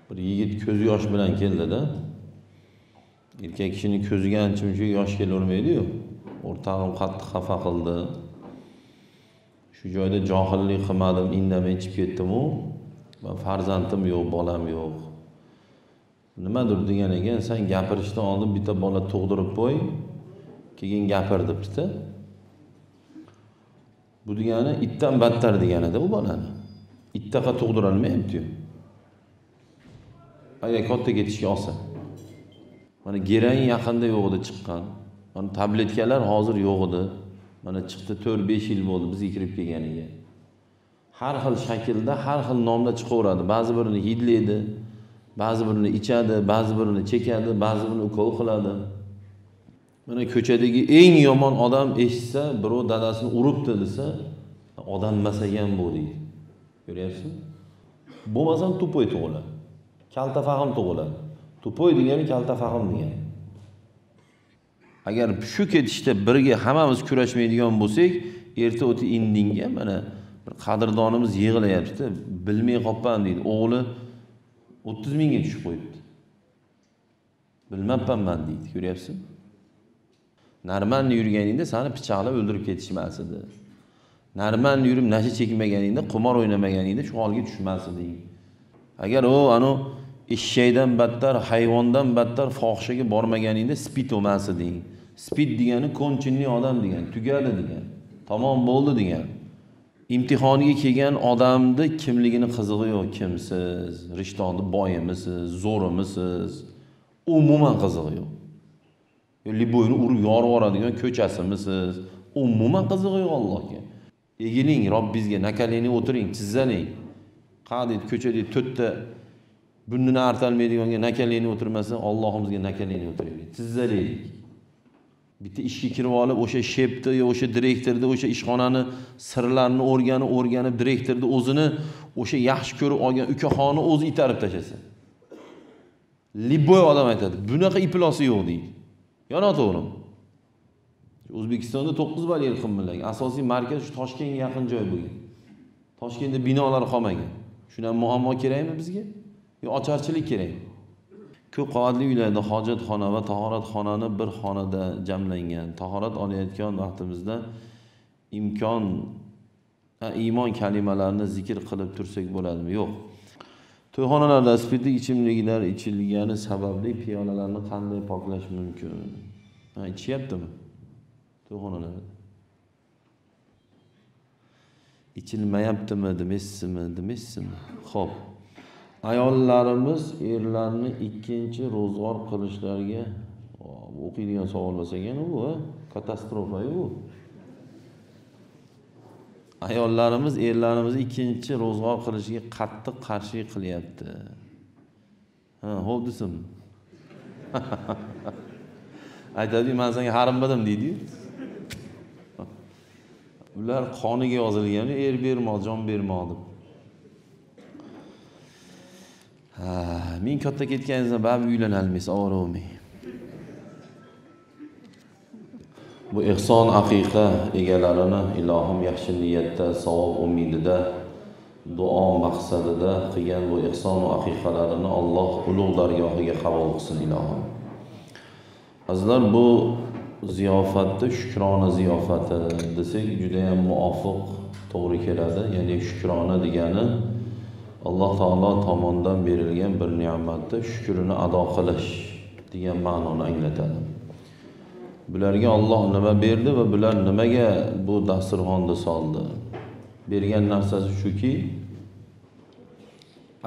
Bir yigit ko'z yosh bilan keldida. Erkak kishining ko'ziga ancha-muncha yosh kelavermaydi-yu. O'rtog'im qattiq xafa qildi. Shu joyda johillik qilmadim, indamay chiqib ketdim-u. Men farzandim yo'q, bolam yo'q. Nimadir degan ekan, sen gapirishdan oldin bitta bola tug'dirib qo'y, keyin gapir debdi-da. Bu degani itdan battar deganida u bolani. Ittaqa tug'dira olmayapti-yu. Agar katta ketishga olsa. Mana gerang yaqinda yo'q edi chiqqan. Mana tabletkalar hozir yo'q edi. Mana chiqdi 4-5 yil bo'ldi bizga kirib kelganiga. Har xil shaklda, har xil nomda chiqaveradi. Ba'zi birini hidlaydi, ba'zi birini ichadi, ba'zi birini chekadi, ba'zi birini ukol qiladi. Mana ko'chadagi eng yomon odam eshitsa, birov dadasini uribdi desa, odam emas ekan bu deydi. Ko'ryapsizmi? Bo'lmasam tupoy tug'iladi. Kalta fahm tug'iladi. Tupoy degani kalta fahm degani. Agar shu ketishda birga hammamiz kurashmaydigan bo'lsak, erta o'ti indinga mana bir qadrdonimiz yig'layapti, bilmay qolgan deydi. O'g'li 30 mingga tushib qo'yibdi. Bilmabman men deydi, ko'ryapsizmi? Narman yurganingda seni pichoqlab o'ldirib ketishmas edi. Narman yurib nasha chekmaganingda, qimor o'ynamaganingda shu holga tushmas eding. Agar o eshakdan battar, hayvondan battar fohishaga bormaganingda spid o'mas eding. Spid degani konchilli odam degani, tugadi degani. Tamom bo'ldi degani. Imtihoniga kelgan odamni kimligini qizig'i yo'q, kimsiz, rishtonni boyimisiz, zo'rimisiz, umuman qizig'i yo'q. Liboyni urib yorib yuboradigan ko'chasimisiz, umuman qizig'i yo'q Allohga. Egiling Robbingizga, nakalini o'tiring, chizaling. Qadid ko'chada to'rtta bundini artalmaydiganga nakalini o'tirmasa, Allohimizga nakalini o'tiraylik. Chizalaylik. Bitta ishga kirib olib, o'sha shepni yo o'sha direktorni, o'sha ishxonani sirlarini o'rganib direktorni o'zini o'sha yaxshi ko'rib olgan ukaxoni o'zi itarib tashlasa. Liboy odam aytadi, bunaqa iplosi yo'q deydi. Yana to'g'rimi? O'zbekistonda 9 bal yer qimmatlagan. Asosiy markaz shu Toshkentga yaqin joy bo'lgan. Toshkentda binolar qolmagan. Shundan muammo kerakmi bizga? Yo ocharchilik kerakmi? Ko'p qavatli uylarda hojatxona va tahoratxonani bir xonada jamlangan. Tahorat olayotgan vaqtimizda iymon kalimalarini zikr qilib tursak bo'ladimi? Yo'q. To'yxonalarda spirtli ichimliklar ichilgani sababli piyolalarni qanday poklash mumkin? Ichyaptimi? To'yxonalarda. İchilmayaptimi, demasizmi? Xo'p. Ayollarimiz erlarni ikkinchi ro'zg'or qilishlariga o'qiydigan savol bo'lsa ekan bu, katastrofa bu. Ayollarimiz erlarimizni ikkinchi ro'zg'or qilishiga qattiq qarshilik qilyapti. Xo'p desam. Aytadi, men senga harim bidim deydi-yu. Ular qoniga yozilgan, er bermoq, jon bermoq deb. Men katta ketganingizda baribir uylanolmaysiz, ovora bo'lmang. Bu ihson haqiqa egalarini ilohim yaxshi niyatda, savob umidida, duo maqsadida qilgan bu ihson va haqiqalarini Alloh ulug' dargohiga qabul qilsin ilohim. Azizlar, bu ziyofatda shukrona ziyofati desak juda ham muvofiq to'g'ri keladi. Ya'ni shukrona degani Alloh taolo tomonidan berilgan bir ne'matni shukrini ado qilish degan ma'noni anglatadi. Bularga Alloh nima berdi va bular nimaga bu dasturxonni soldi? Bergan narsasi shuki,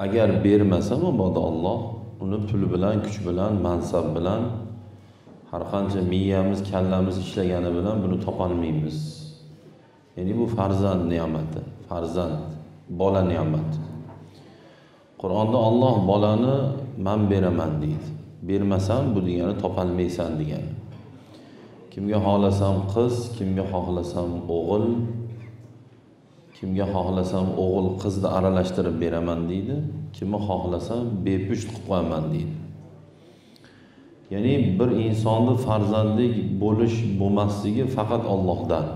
agar bermasa mabodo Alloh uni pul bilan, kuch bilan, mansab bilan, har qancha miyamiz, kallamiz ishlagani bilan buni topolmaymiz. Ya'ni bu farzand ne'mati, farzand, bola ne'mati. Qur'onda Alloh bolani men beraman deydi. Bermasam bu degani topolmaysan degani. Kimga xohlasam qiz, kimga xohlasam o'g'il, kimga xohlasam o'g'il qizni aralashtirib beraman deydi. Kimga xohlasam bepusht qilib qo'yaman deydi. Ya'ni bir insonning farzandlik bo'lish bo'lmasligi faqat Allohdan.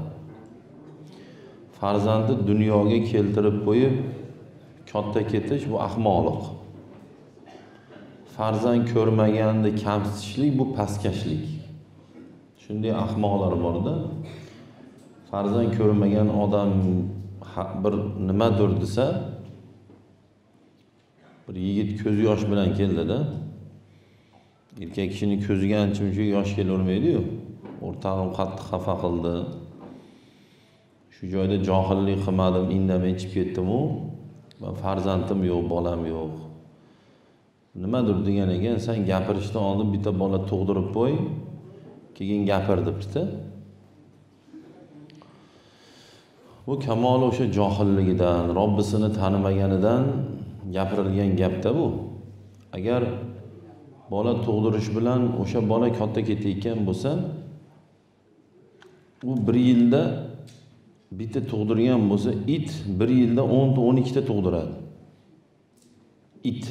Farzandni dunyoga keltirib qo'yib katta ketish bu ahmoqlik. farzand ko'rmaganda kamsitishlik bu pastkashlik. Shunday ahmoqlar borda. Farzand ko'rmagan odam bir nimadir desa, bir yigit ko'z yosh bilan keldida, erkak kishining ko'ziga ancha-muncha yosh kelavermaydi-yu. O'rtog'im qattiq xafa qildi. Shu joyda johillik qilmadim, indamay chiqib ketdim-u. Men farzandim yo'q, bolam yo'q. Nimadir degan ekan, sen gapirishdan oldin bitta bola tug'dirib qo'y, keyin gapir debdi-da. Bu kamol o'sha johilligidan, Robbisini tanimaganidan gapirilgan gapda bu. Agar bola tug'dirish bilan o'sha bola katta ketayotgan bo'lsa, u 1 yilda bitta tug'dirgan bo'lsa, it 1 yilda 10 ta 12 ta tug'diradi. It.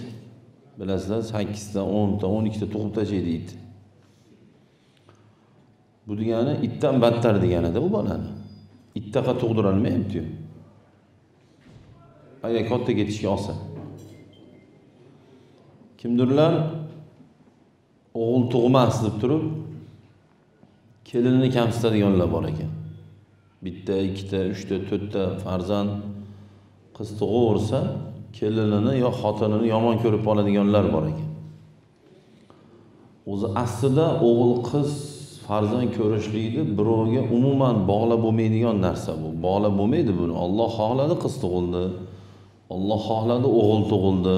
Bilasizlar, 8 ta, 10 ta, 12 ta tug'ib tashlaydi it. Bu degani itdan battar deganida bu bolani. Ittaqa tug'dira olmayapti-yu. Agar katta ketishga olsa. Kimdirlar o'g'il tug'mas deb turib, kelinini kamsitadiganlar bor ekan. Bitta, 2 ta, 3 ta, 4 ta farzand qiz tug'aversa, kelinini yo xotinini yomon ko'rib oladiganlar bor ekan. O'zi aslida o'g'il qiz farzand ko'rishlikni birovga umuman bog'lab bo'lmaydigan narsa bu. Bog'lab bo'lmaydi buni. Alloh xohladi qiz tug'ildi. Alloh xohladi o'g'il tug'ildi.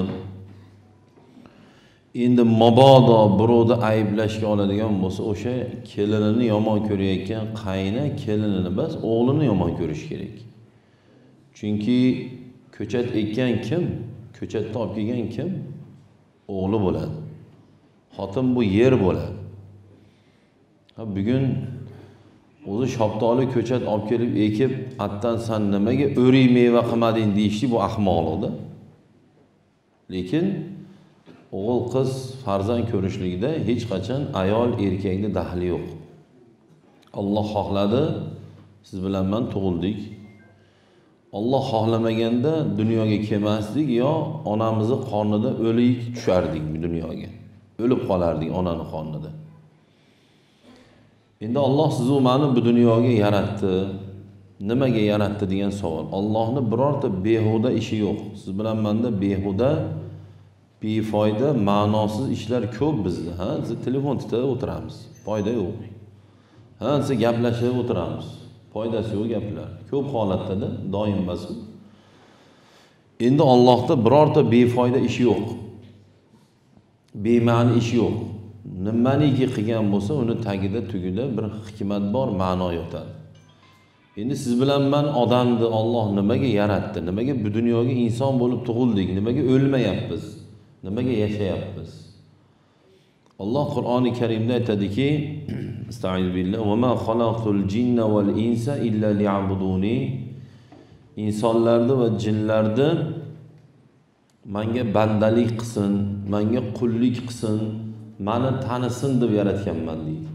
Endi mabodo birovni ayblashga oladigan bo'lsa, o'sha kelinini yomon ko'rayotgan qayna kelinini emas, o'g'lini yomon ko'rish kerak. Chunki ko'chat ekkan kim? Ko'chatni olib kelgan kim? O'g'li bo'ladi. Xotin bu yer bo'ladi. Bugun o'zi shoptoli ko'chat olib kelib ekib, attan san nimaga o'rik meva qilmading deyishdi, bu ahmoqlikda. Lekin o'g'il qiz farzand ko'rishlikda hech qachon ayol erkakning daxli yo'q. Alloh xohladi, siz bilan men tug'ildik. Alloh xohlamaganda dunyoga kelmasdik yo onamizni qornida o'lik tushardik bu dunyoga. O'lib qolardik onaning qornida. Endi Alloh siz va meni bu dunyoga yaratdi. Nimaga yaratdi degan savol. Allohning birorta behuda ishi yo'q. Siz bilan menda behuda, befoyda, ma'nosiz ishlar ko'p bizda. Ha, siz telefon tutib o'tiramiz. Foyda yo'q. Ha, siz gaplashib o'tiramiz. Foydasi yo'q gaplar. Ko'p holatda doim emas. Endi Allohda birorta befoyda ishi yo'q. Bema'ni ishi yo'q. Nimaniki qilgan bo'lsa, uni tagida tugida bir hikmat bor, ma'no yotadi. Endi siz bilan men odamni Alloh nimaga yaratdi? Nimaga bu dunyoga inson bo'lib tug'ildik? Nimaga o'lmayapmiz? Nimaga yashayapmiz? Alloh Qur'oni Karimda aytadiki, Estaizu billah, "Va ma xalaqtul jinna val insa illa liya'buduni." İnsonlarni va jinlarni menga bandalik qilsin, menga qullik qilsin, meni tanisin deb yaratganman deydi.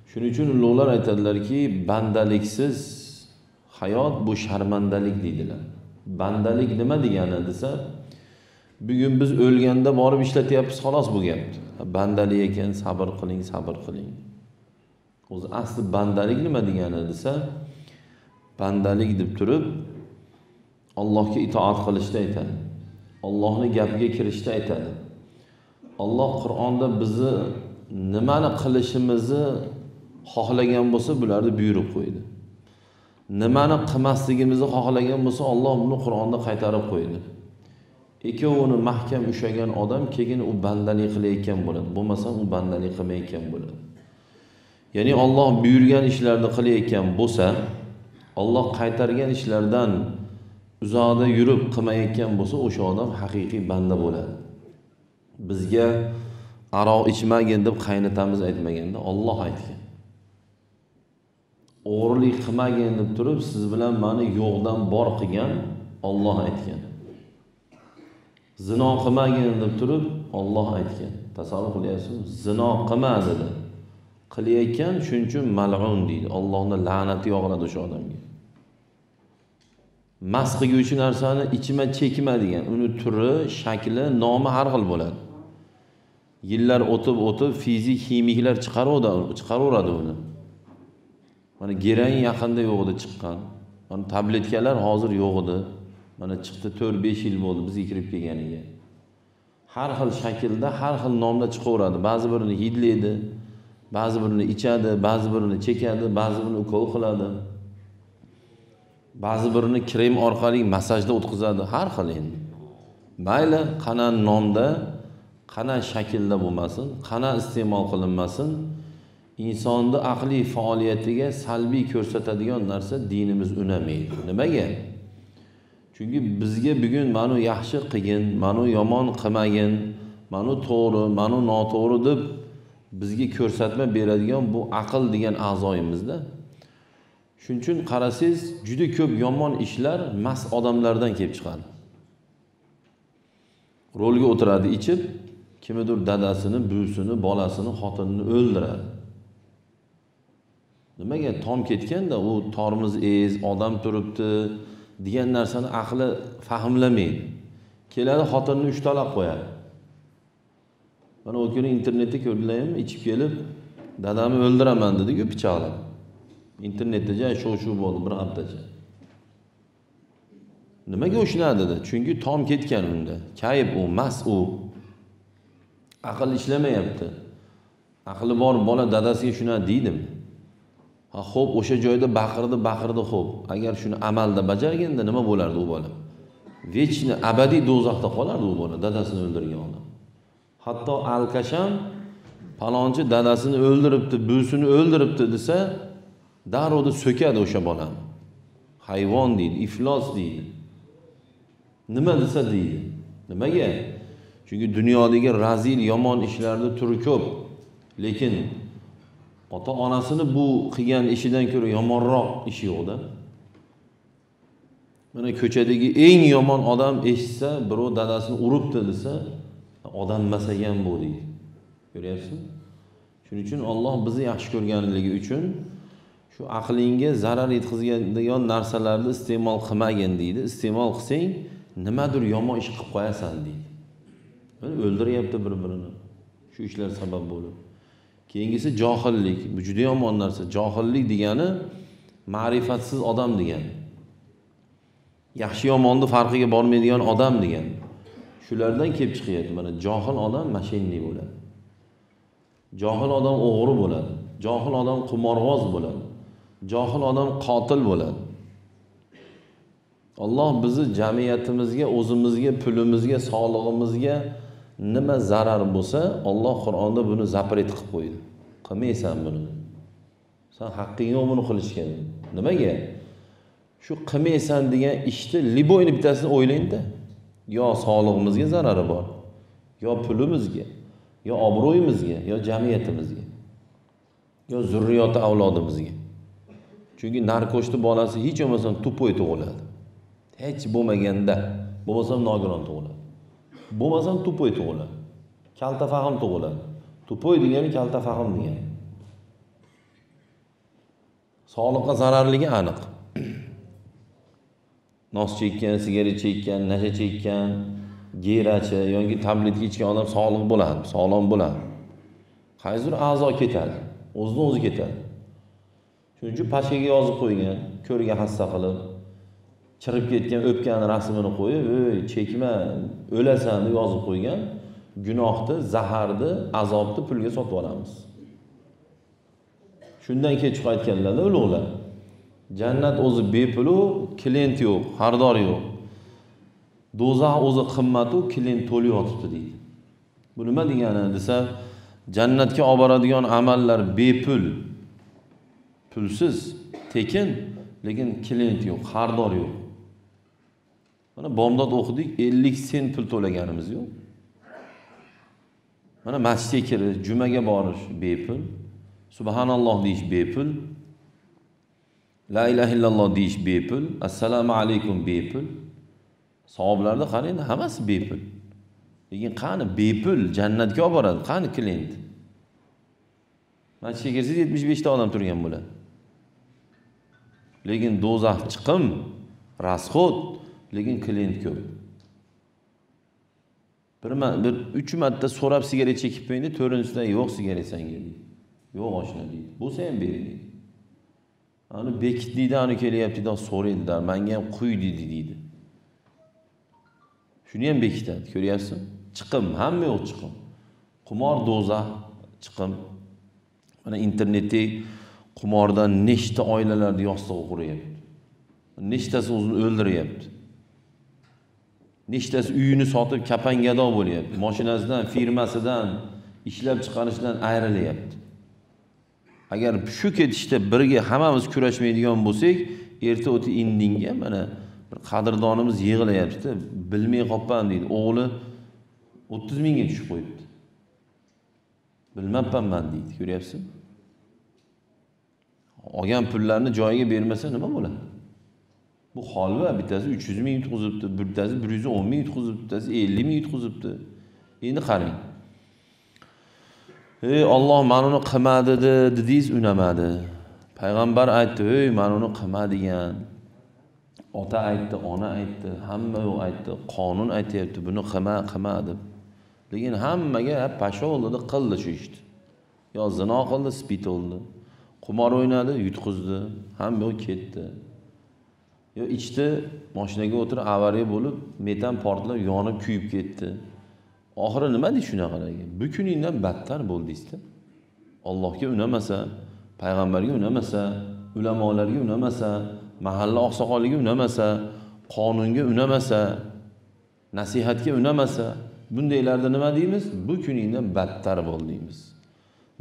Shuning uchun ulug'lar aytadilarki, bandaliksiz hayot bu sharmandalik deydilar. Bandalik nima degani desa, bugun biz o'lganda borib ishlatyapmiz xolos bu gapni. Bandalik ekan, sabr qiling, sabr qiling. O'zi asli bandalik nima degani desa, bandalik deb turib Allohga itoat qilishda aytadi. Allohning gapiga kirishda aytadi. Alloh Qur'onda bizni nimani qilishimizni xohlagan bo'lsa, bularni buyurib qo'ydi. Nimani qilmasligimizni xohlagan bo'lsa, Alloh buni Qur'onda qaytarib qo'ydi. Ikkovini mahkam ushlagan odam keyin u bandalik qilayotgan bo'ladi. Bo'lmasa u bandalik qilmayotgan bo'ladi. Ya'ni Alloh buyurgan ishlarni qilayotgan bo'lsa, Alloh qaytargan ishlardan uzoqda yurib qilmayotgan bo'lsa, o'sha odam haqiqiy banda bo'ladi. Bizga aroq ichmagin deb qaynatamiz aytmaganda, Alloh aytgan. O'g'rilik qilmagin deb turib, siz bilan meni yo'qdan bor qilgan Alloh aytgan. Zino qilmagin deb turib, Alloh aytgan. Tasavvur qilyapsizmi? Zino qilma dedi. Qilayotgan shuning uchun mal'un deydi. Allohning la'nati yog'iladi o'sha odamga. Mas qiluvchi narsani ichma chekma degan. Uni turi, shakli, nomi har xil bo'ladi. Yillar o'tib fizik, kimiklar chiqaraveradi uni. Mana gerang yaqinda yo'q edi chiqqan. Mana tabletkalar hozir yo'q edi. Mana chiqdi 4-5 yil bo'ldi bizga kirib kelganiga. Har xil shaklda, har xil nomda chiqaveradi. Ba'zi birini hidlaydi, ba'zi birini ichadi, ba'zi birini chekadi, ba'zi birini ukol qiladi. Ba'zi birini krem orqali massajda o'tkazadi, har xil endi. Mayli, qana nomda, qana shaklda bo'lmasin, qana iste'mol qilinmasin, insonning aqliy faoliyatiga salbiy ko'rsatadigan narsa dinimiz unamaydi. Nimaga? Chunki bizga bugun ma'nu yaxshi qilgin, ma'nu yomon qilmagin, ma'nu to'g'ri, ma'nu noto'g'ri deb bizga ko'rsatma beradigan bu aql degan a'zoyimizda. Shuning uchun qarasangiz, juda ko'p yomon ishlar mast odamlardan kelib chiqadi. Rolga o'tiradi ichib, kimdir dadasini, buvisini, bolasini, xotinini o'ldiradi. Nimaga tom ketganda u tormiz odam turibdi degan narsani aqli fahmlamaydi. Keladi xotinini 3 talab qo'yadi. Mana o kuni internetda ko'rdilarmi, ichib kelib dadamni o'ldiraman dedi-ku pichoqlab. İnternetda shu bo'ldi bir haftacha. Nimaga o'shnadi dedi? Chunki tom ketgan unda. Kayib u, mas u. Aql ishlamayapti. Aqli bor bola dadasiga shuna deydimi? Ha, xo'p, o'sha joyda baqirdi, xo'p. Agar shuni amalda bajarganda nima bo'lardi u bola? Vechni abadiy do'zaxda qolardi u bola, dadasini o'ldirgan odam. Hatto alkasham palonchi dadasini o'ldiribdi, buvisini o'ldiribdi desa, darrov so'kadi o'sha bolani. Hayvon deydi, iflos deydi. Nima desa deydi. Nimaga? Chunki dunyodagi razil yomon ishlarda turi ko'p. Lekin ota-onasini bu qilgan ishidan ko'ra yomonroq ishi yo'q-da. Mana ko'chadagi eng yomon odam eshitsa, birov dadasini uribdi desa, odam emas ekan bu deydi. Ko'ryapsizmi? Shuning uchun Alloh bizni yaxshi ko'rganligi uchun shu aqlingga zarar yetkazadigan narsalarni iste'mol qilmagin deydi. Iste'mol qilsang, nimadir yomon ish qilib qo'yasan deydi. Mana o'ldiryapti bir-birini. Shu ishlar sabab bo'lib. Keyingisi johillik. Bu juda yomon narsa. Johillik degani ma'rifatsiz odam degani. Yaxshi yomonni farqiga bormaydigan odam degani. Shulardan kelib chiqyapti. Mana johil odam mashinnik bo'ladi. Johil odam o'g'ri bo'ladi. Johil odam qimorvoz bo'ladi. Johil odam qotil bo'ladi. Alloh bizni jamiyatimizga, o'zimizga, pulimizga, sog'lig'imizga nima zarar bo'lsa, Alloh Qur'onda buni zapret qilib qo'ydi. Qilmaysan buni. Sen haqqing yo'q buni qilishga. Nimaga? Shu qilmaysan degan ishni liboyni bittasini o'ylaydi. Yo sog'lig'imizga zarari bor, yo pulimizga, yo obro'yimizga, yo jamiyatimizga, yo zurriyoti avlodimizga. Chunki narkoshni bolasi hech bo'lmasa tupoy tug'iladi. Hech bo'lmaganda, bo'lmasa nogiron tug'iladi. Bo'lmasa tupoy tug'iladi. Kalta fahm tug'iladi. Tupoy degani kalta fahm degani. Sog'liqqa zararligi aniq. Nos chekkan, sigaret chekkan, nasha chekkan, gerachi yoki tabletga ichgan odam sog'liq bo'ladi, sog'lom bo'ladi. Qaysidir a'zo ketadi, o'zidan o'zi ketadi. Shuning uchun pashkaga yozib qo'ygan, ko'rga hassa qilib, chirib ketgan o'pgan rasmini qo'yib, "Ey, chekma, o'lasan" deb yozib qo'ygan. Gunohni, zaharni, azobni pulga sotib olamiz. Shundan keyin chiqib aytganlar ulug'lar. Jannat o'zi bepul, klient yo'q, xaridor yo'q. Do'zax o'zi qimmat, klient to'lib yotibdi deydi. Bu nima degani desa, jannatga olib boradigan amallar bepul, pulsiz, tekin, lekin klient yo'q, xaridor yo'q. Mana bomdod o'qidik, 50 sent pul to'laganimiz yo'q. Mana masjidga kirish, jumaga borish bepul, subhanalloh deyish bepul, la ilaha illalloh deyish bepul, assalomu alaykum bepul. Savoblarda qarang, hammasi bepul. Lekin qani bepul jannatga olib boradi, qani klient? Masjidga kirsangiz 75 ta odam turgan bo'ladi. Lekin do'zax chiqim, rasxod, lekin klient ko'p. Bir 3 marta so'rab sigaret chekib qo'ying, to'rinchisidan yo'q sigaret senga deydi. Yo'q oshna deydi. Bo'lsa ham bering deydi. Ani bekitdiyda ani kelyapti-da so'raydilar. Menga ham quy deydi. Shuni ham bekitadi, ko'ryapsiz? Chiqim, hamma yo'q chiqim. Qumor do'zax chiqim. Mana internetda qumordan nechta oilalarni yostig'i quryapti. Nechtasi o'zini o'ldiryapti. Nechtasi uyini sotib kapangado bo'lyapti. Mashinasidan, firmasidan, ishlab chiqarishidan ayrilyapti. Agar shu ketishda birga hammamiz kurashmaydigan bo'lsak, erta o'ti indinga mana bir qadrdonimiz yig'layapti. Bilmay qolgan deydi. O'g'li 30 mingga tushib qo'yibdi. Bilmabman men deydi, ko'ryapsiz? Olgan pullarni joyiga bermasa nima bo'ladi? Bu holva bittasi 300 ming yutqizibdi, bittasi 110 ming yutqizibdi, bittasi 50 ming yutqizibdi. Endi qarang. Ey Alloh men uni qilmadi dedingiz, unamadi. Payg'ambar aytdi, "Ey men uni qilma" degan. Ota aytdi, ona aytdi, hamma yo'q aytdi, qonun aytayapti, buni qilma deb. Lekin hammaga pasha oldi, qildi shu ishni. Yo zino qildi, spit oldi. Qumor o'ynadi, yutqizdi, hamma yo'q ketdi. Yo ichdi, mashinaga o'tirib avariya bo'lib, metan portlab, yonib kuyib ketdi. Oxiri nima deydi shunaqalarga? Bu kuningdan battar bo'ldingizda. Allohga unamasa, payg'ambarga unamasa, ulamolarga unamasa, mahalla oqsoqoliga unamasa, qonunga unamasa, nasihatga unamasa, bundaylarda nima deymiz? Bu kuningdan battar bo'ldingiz.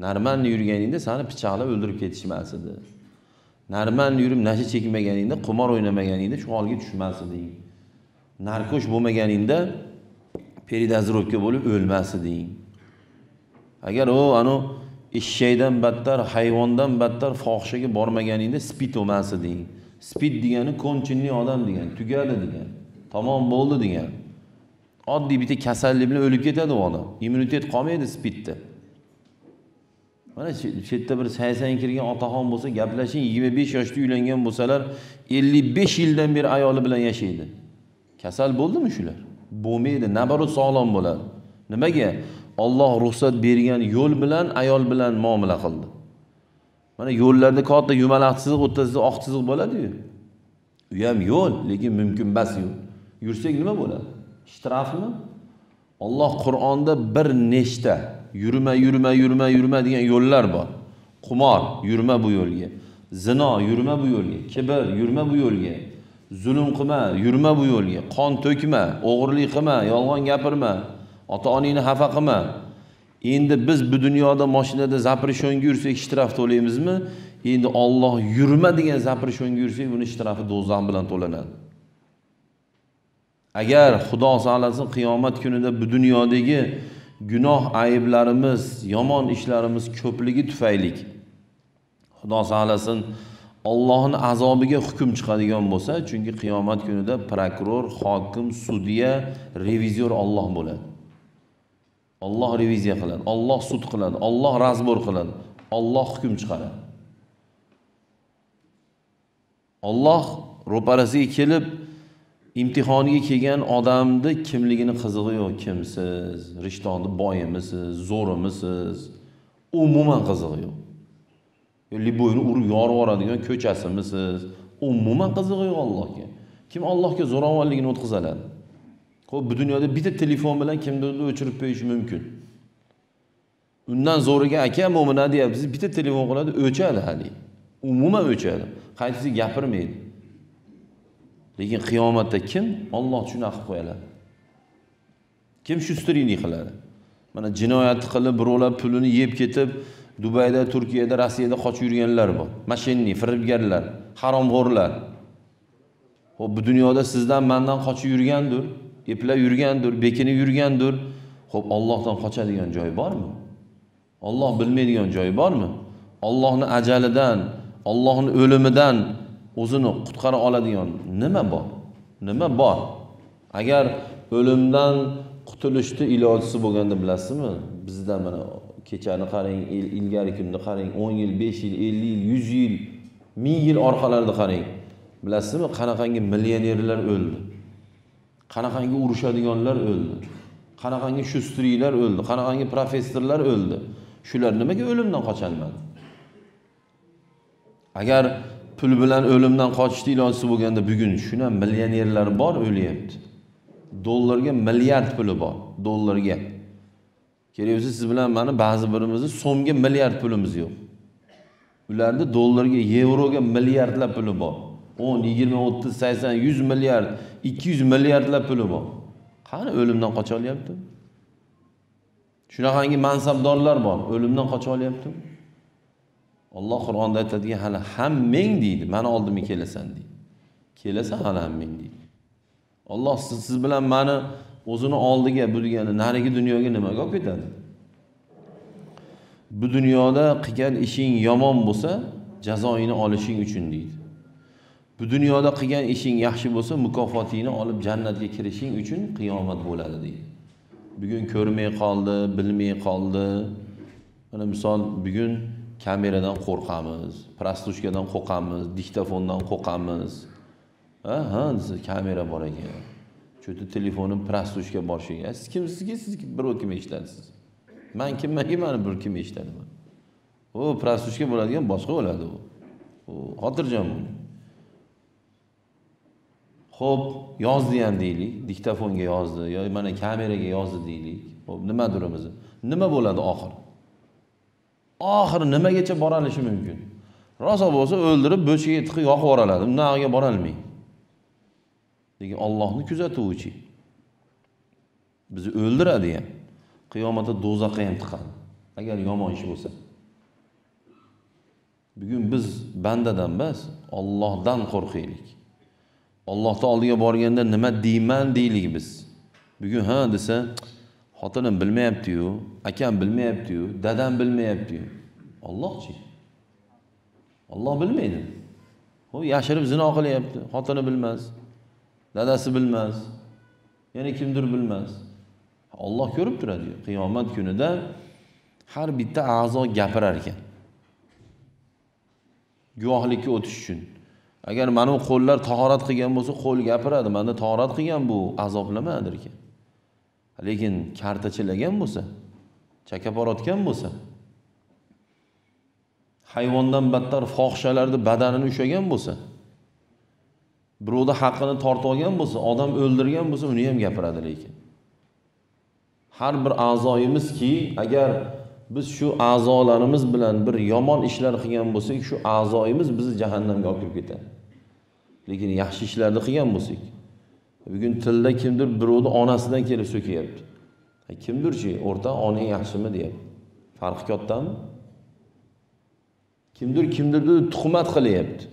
Narman yurganingda seni pichoqlab o'ldirib ketishmas edi. Narman yurib nasha chekmaganingda, qumor o'ynamaganingda shu holga tushmas eding. Narkosh bo'lmaganingda peridazirovka bo'lib o'lmas eding. Agar anu eshakdan battar, hayvondan battar fohishaga bormaganingda spit olmas eding. Spit degani konchilli odam degan, tugadi degan. Tamom bo'ldi degan. Oddiy bitta kasallik bilan o'lib ketadi u odam. Immunitet qolmaydi spitda. Mana shu yerda bir 80 kirgan otaxon bo'lsa, gaplashing, 25 yoshda uylangan bo'lsalar, 55 yildan beri ayoli bilan yashaydi. Kasal bo'ldimi shular? Bo'lmaydi, nabarot sog'lom bo'ladi. Nimaga? Alloh ruxsat bergan yo'l bilan ayol bilan muomala qildi. Mana yo'llarda katta yumalaq chiziq, o'rtasida oq chiziq bo'ladi-yu. U ham yo'l, lekin mumkin emas yo'l. Yursak nima bo'ladi? Shtrafmi? Alloh Qur'onda bir nechta yurma degan yo'llar bor. Qumor, yurma bu yo'lga. Zino, yurma bu yo'lga. Kibr, yurma bu yo'lga. Zulm qilma, yurma bu yo'lga. Qon to'kma, o'g'irlik qilma, yolg'on gapirma, ota-onangni xafa qilma. Endi biz bu dunyoda mashinada zaprishonga yursak shtraf to'laymizmi? Endi Alloh yurma degan zaprishonga yursak, buni shtrafi do'zax bilan to'lanadi. Agar Xudo saqlasin qiyomat kunida bu dunyodagi gunoh ayblarimiz, yomon ishlarimiz ko'pligi tufayli Xudo saqlasin Allohning azobiga hukm chiqadigan bo'lsa, chunki qiyomat kunida prokuror, hokim, sudya, revizor Alloh bo'ladi. Alloh reviziya qiladi, Alloh sud qiladi, Alloh razbor qiladi, Alloh hukm chiqaradi. Alloh ro'parasiga kelib imtihoniga kelgan odamni kimligini qizig'i yo'q, kimsiz, rishtonni boyimisiz, zo'rimisiz, umuman qizig'i yo'q. Liboyni urib yorib yuboradigan ko'chasimisiz, umuman qizig'i yo'q Allohga. Kim Allohga zo'ravonligini o'tkazadi? Xo'p, bu dunyoda bitta telefon bilan kimdirni o'chirib qo'yish mumkin. Undan zo'riga aka mo'mina deyapsiz, bitta telefon qiladi, o'chadi hali. Umuman o'chadi. Qaytisi gapirmaydi. Lekin qiyomatda kim Alloh shunaqa qilib qo'yadi? Kim shu strinni qiladi? Mana jinoyat qilib, birovlar pulini yeb ketib, Dubayda, Turkiyada, Rossiyada qochib yurganlar bor. Mashinni, firibgarlar, haromxo'rlar. Xo'p, bu dunyoda sizdan, mendan qochib yurgandir, eplab yurgandir, bekinib yurgandir. Xo'p, Allohdan qochadigan joy bormi? Alloh bilmaydigan joy bormi? Allohning ajalidan, Allohning o'limidan o'zini qutqara oladigan nima bor? Nima bor? Agar o'limdan qutulishni ilojisi bo'lganda bilasizmi? Bizda mana kechani qarang, ilgari kunni qarang, 10 yil, 5 yil, 50 yil, 100 yil, 1000 yil orqalarida qarang. Bilasizmi, qanaqangi millionerlar o'ldi? Qanaqangi urushadiganlar o'ldi? Qanaqangi shustriylar o'ldi, qanaqangi professorlar o'ldi. Shular nimaga o'limdan qocholmadi? Agar pul bilan o'limdan qochishni iloji bo'lganda bugun shuna millionerlar bor o'lyapti. Dollarga milliard puli bor, dollarga. Kerak bo'lsa siz bilan meni ba'zi birimizni so'mga milliard pulimiz yo'q. Ularda dollarga, yevroga milliardlab puli bor. 10, 20, 30, 80, 100 milliard, 200 milliardlab puli bor. Qani o'limdan qocha olyapti? Shunaqangi mansabdorlar bor, o'limdan qocha olyapti? Alloh Qur'onda aytadigan hali hammang deydi, meni oldimga kelasan deydi. Kelasan hali hammang deydi. Alloh siz bilan meni o'zini oldiga bu degani narigi dunyoga nimaga olib ketadi? Bu dunyoda qilgan ishing yomon bo'lsa, jazoini olishing uchun deydi. Bu dunyoda qilgan ishing yaxshi bo'lsa, mukofotini olib jannatga kirishing uchun qiyomat bo'ladi deydi. Bugun ko'rmay qoldi, bilmay qoldi. Mana misol bugun kameradan qo'rqamiz, prostushkadan qo'rqamiz, diktofondan qo'rqamiz. Ha, kamera bor ekan. Cho'ti telefonim prostushka boshiga. Siz kimsizki, siz bir kim eshitasiz. Men kimmanki meni bir kim eshitadiman. O prostushka bo'ladigan boshqa bo'ladi u. Xotirjam bo'ling. Xo'p, yozdi ham deylik, diktofonga yozdi yoki mana kameraga yozdi deylik. Xo'p, nima durimiz? Nima bo'ladi oxir? Oxiri nimagacha boralishi mumkin? Rosa bo'lsa o'ldirib bo'chiga tiqib yoqib yuboradi. Undan bora olmaydi. Lekin Allohning kuzatuvchi. Bizni o'ldiradi ham. Qiyomatda do'zaxga ham tiqadi. Agar yomon ish bo'lsa. Bugun biz bandadan emas, Allohdan qo'rqaylik. Allohning oldiga borganda nima deyman deylik biz. Bugun ha desa, xotinim bilmayapti-yu, akam bilmayapti-yu, dadam bilmayapti-yu. Allohchi. Alloh bilmaydi. O yashirib zino qilyapti. Xotini bilmas, dadasi bilmas, yana kimdir bilmas. Alloh ko'rib turadi. Qiyomat kunida har bitta a'zo gapirar ekan. Guvohlikka o'tish uchun. Agar mana bu qo'llar tahorat qilgan bo'lsa, qo'l gapiradi. Menda tahorat qilgan bu azoblamadir ekan. Lekin kartachilagan bo'lsa, chakaporotgan bo'lsa, hayvondan battar fohishalarda badanini ushagan bo'lsa, birovda haqqini tortib olgan bo'lsa, odam o'ldirgan bo'lsa, uni ham gapiradi lekin. Har bir a'zoyimizki, agar biz shu a'zolarimiz bilan bir yomon ishlar qilgan bo'lsak, shu a'zoyimiz bizni jahannamga olib kirib ketadi. Lekin yaxshi ishlarni qilgan bo'lsak, bugun tilda kimdir birovni onasidan kelib so'kayapti. Kimdirchi o'rta onang yaxshimi deyapti. Farqi kattami? Kimdirni tuhmat qilyapti.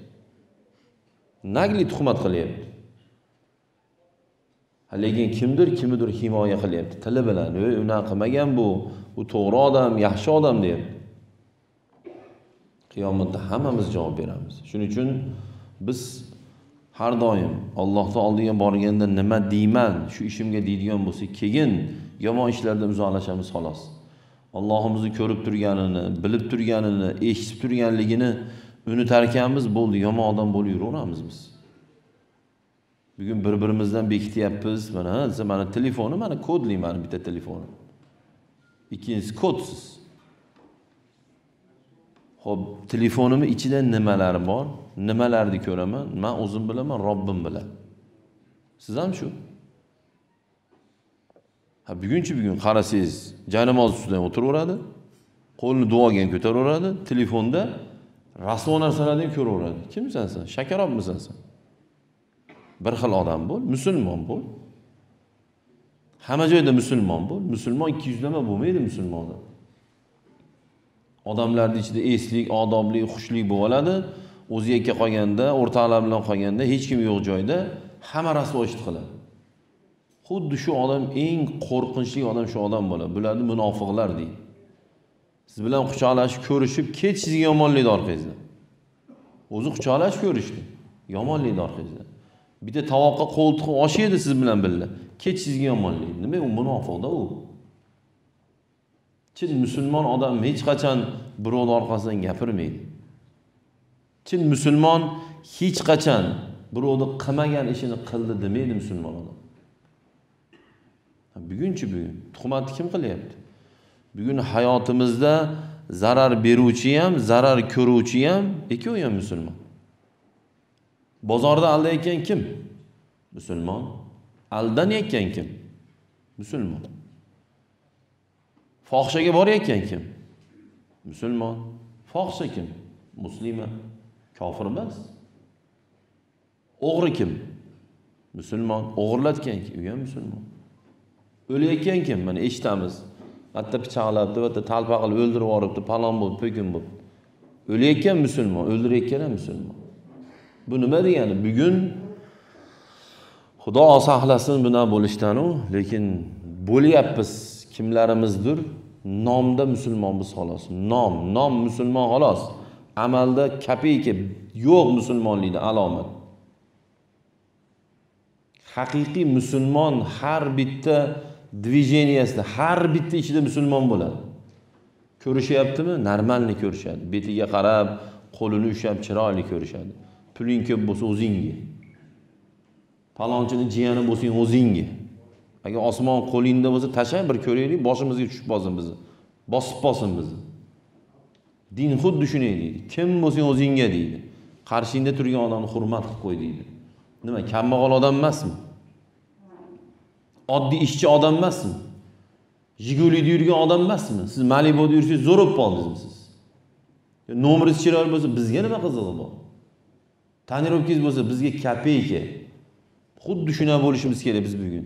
Nagli tuhmat qilyapti. Lekin kimdir himoya qilyapti. Tili bilan, unaqa qilmagan bu to'g'ri odam, yaxshi odam deyapti. Qiyomatda hammamiz javob beramiz. Shuning uchun biz har doim Allohning oldiga borganda nima deyman, shu ishimga deydigan bo'lsa, keyin yomon ishlardan uzoqlashamiz xolos. Allohimizni ko'rib turganini, bilib turganini, eshitib turganligini unutar ekanmiz, bo'ldi, yomon odam bo'lib yuraveramiz biz. Bugun bir-birimizdan bekityapmiz. Mana telefonim, mana kodlayman bitta telefonim. Ikkinchisi kodsiz. Xo'p, telefonimni ichida nimalar bor? Nimalarni ko'raman? Men o'zim bilaman, Robbim biladi. Siz ham shu. Bugun qarasangiz, janamoz ustidan o'tiraveradi, qo'lni duoga ko'taraveradi, telefonda rasvo narsalarni ko'raveradi. Kimsan sen? Shakarobmisan sen? Bir xil odam bo'l, musulmon bo'l. Hamma joyda musulmon bo'l. Musulmon 200 lama bo'lmaydi musulmonda. Odamlarning ichida eslik, odobli, xushlik bo'ladi. O'ziga qolganda, o'rtoqlar bilan qolganda hech kim yo'q joyda hamma rasvochilik qiladi. Xuddi shu odam eng qo'rqinchli odam shu odam bo'ladi. Bularni munofiqlar deydi. Siz bilan quchoqlashib, ko'rishib, ketishingizga yomonlikni orqangizda. O'zi quchoqlashib ko'rishdi. Yomonlikni orqangizda. Bitta tovoqqa qo'l tiqib oshiydi siz bilan birga. Ketishingizga yomonlik. Nima u munofiqda u? Chin musulmon odam hech qachon birovning orqasidan gapirmaydi. Chin musulmon hech qachon birovning qilmagan ishini qildi demaydi musulmon odam. Bugunchi bugun tuhmatni kim qilyapti? Bugun hayotimizda zarar beruvchi ham, zarar ko'ruvchi ham, ikkovi ham musulmon. Bozorda aldayotgan kim? Musulmon. Aldanayotgan kim? Musulmon. Fohishaga borayotgan kim? Musulmon. Fohisha kim? Muslima. Kofir emas. O'g'ri kim? Musulmon. O'g'irlatgan kim? U ham musulmon. O'layotgan kim? Mana eshitamiz. Hatta pichoqlabdi, hatta talpa qilib o'ldirib yuboribdi, palon bo'lib, po'kin bo'lib. O'layotgan musulmon, o'ldirayotgan ham musulmon. Bu nima degani? Bugun Xudo saqlasin buna bo'lishdan-u, lekin bo'lyapmiz kimlarimizdir nomda musulmonmiz xolos. Nom musulmon xolos. Amalda kapeyka yo'q musulmonlikda alomat. Haqiqiy musulmon har bitta dvijeniyasida, har bitta ichida musulmon bo'ladi. Ko'rishyaptimi? Normalni ko'rishadi. Betiga qarab, qo'lini ushlab chiroyli ko'rishadi. Puling ko'p bo'lsa o'zingga. Palonchini jiyani bo'lsang o'zingga. Agar osmon qo'lingda bo'lsa tashlab bir ko'raylik, boshimizga tushib qolsin bizni. Bosib qolsin bizni. Din xuddi shunday deydi. Kim bo'lsang o'zingga deydi. Qarshingda turgan odamni hurmat qilib qo'y deydi. Nima, kambag'al odam emasmi? Oddiy ishchi odam emasmi? Jigulida yurgan odam emasmi? Siz Malibuda yursangiz zo'r bo'lib qoldingizmi siz? Nomeringiz chiroyli bo'lsa bizga nima qizig'i bor? Tanirovkangiz bo'lsa bizga kopeyka. Xuddi shuna bo'lishimiz kerak biz bugun.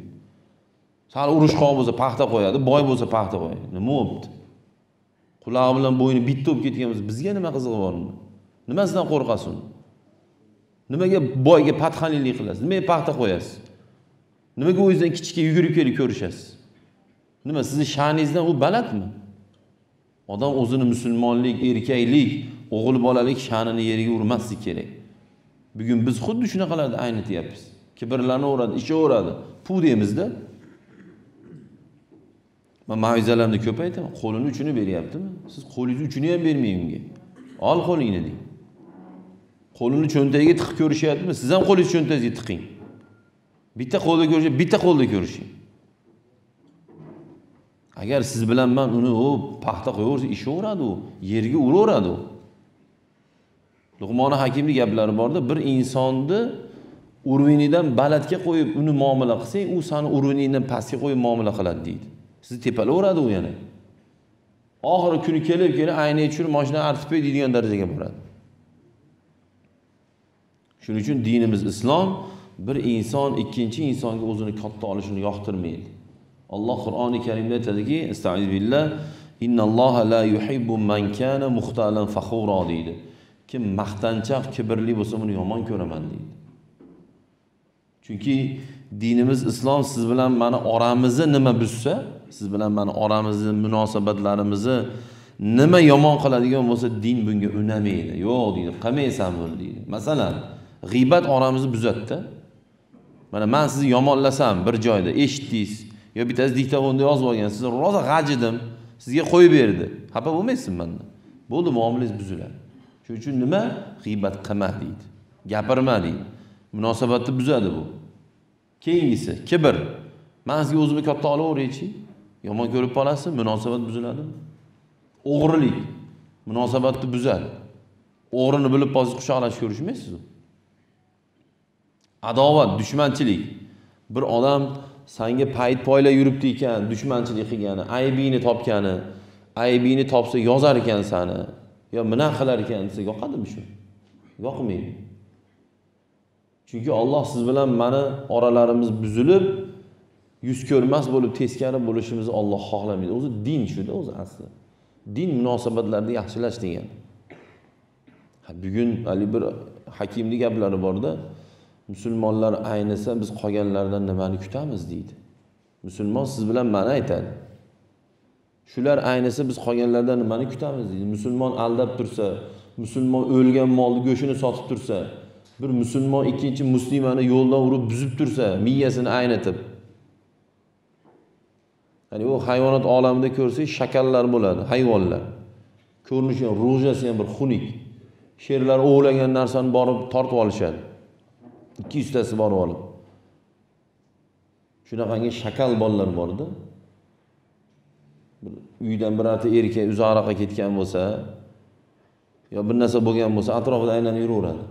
Sal urushqoq bo'lsa paxta qo'yadi, boy bo'lsa paxta qo'yadi. Nima bo'libdi? Qulog'i bilan bo'yni bitta bo'lib ketganmiz. Bizga nima qizig'i bor unda? Nimasidan qo'rqasin? Nimaga boyga patxonlik qilasiz? Nimaga paxta qo'yasiz? Nimaga o'zingizdan kichikka yugurib kelib ko'rishasiz? Nima sizning sha'ningizdan u balandmi? Odam o'zini musulmonlik, erkaklik, o'g'il bolalik sha'nini yeriga urmaslik kerak. Bugun biz xuddi shunaqalarni aynityapmiz. Kibrlanaveradi, ishaveradi. Pu deymizda. Men ma'vizalarni ko'p aytaman. Qo'lini uchini beryaptimi? Siz qo'lingiz uchini ham bermang unga. Ol qo'lingni deng. Qo'lini cho'ntagiga tiqib ko'rishyaptimi? Siz ham qo'lingizni cho'ntagingizga tiqing. Bitta qo'lda ko'rishing, bitta qo'lda ko'rishing. Agar siz bilan men uni paxta qo'yaversa, ishaveradi u, yerga uraveradi u. Luqmon Hakimning gaplari borda, bir insonni urvinidan balandga qo'yib uni muomala qilsang, u seni urvinidan pastga qo'yib muomala qiladi deydi. Sizni tepalaveradi u yana. Oxiri kuni kelib aynaga tushirib mashinani artib qo'y deydigan darajaga boradi. Shuning uchun dinimiz islom bir inson ikkinchi insonga o'zini katta olishini yoqtirmaydi. Alloh Qur'oni Karimda aytadiki, Estaiz billah, innalloha la yuhibbu man kana muxtalan fakhura deydi. Kim maqtanchoq, kibrli bo'lsa, uni yomon ko'raman deydi. Chunki dinimiz islom siz bilan meni oramizni nima buzsa, siz bilan meni oramizni, munosabatlarimizni nima yomon qiladigan bo'lsa, din bunga unamaydi. Yo'q deydi, qilmaysan buni deydi. Masalan, g'iybat oramizni buzatdi. Mana men sizni yomonlasam bir joyda eshitdingiz, yo bittasi diktofonda yozib olgan, siz roza g'ajidim, sizga qo'yib berdi. Xafa bo'lmaysiz mendan. Bo'ldi, muomalangiz buziladi. Shuning uchun nima? G'iybat qilma deydi. Gapirma deydi. Munosabatni buzadi bu. Keyingisi kibr. Men sizga o'zimni katta olaveraychi, yomon ko'rib qolasiz, munosabat buziladi. O'g'rilik munosabatni buzadi. O'g'rini bilib qolsangiz quchoqlashib ko'rishmaysiz. Adovat, dushmanchilik. Bir odam senga payt poylab yuribdi ekan, dushmanchilik qilgani, aybingni topgani, aybingni topsa yozar ekan seni, yo mina qilar ekan desa yoqadimi shu? Yoqmaydi. Chunki Alloh siz bilan meni oralarimiz buzilib, yuz ko'rmas bo'lib teskari bo'lishimizni Alloh xohlamaydi. O'zi din shuda o'zi asli. Din munosabatlarni yaxshilash degan. Bugun hali bir hakimlik gaplari borda, musulmonlar aynisa biz qolganlardan nimani kutamiz deydi. Musulmon siz bilan ma'ni aytadi. Shular aynisa biz qolganlardan nimani kutamiz deydi. Musulmon aldab tursa, musulmon o'lgan molni go'shini sotib tursa, bir musulmon ikkinchi muslimani yo'ldan urib buzib tursa, miyasini aynatib. Ya'ni u hayvonot olamida ko'rsak, shakallar bo'ladi, hayvonlar. Ko'rinishi ham, ro'jasi ham bir xunuk. Sherlar o'g'lagan narsani borib tortib olishadi. 200 tasi borib olib. Shunaqangi shakal bolalar bordi. Uydan birorta erkak uzoqroqqa ketgan bo'lsa, yo bir narsa bo'lgan bo'lsa, atrofida aylanib yuraveradi.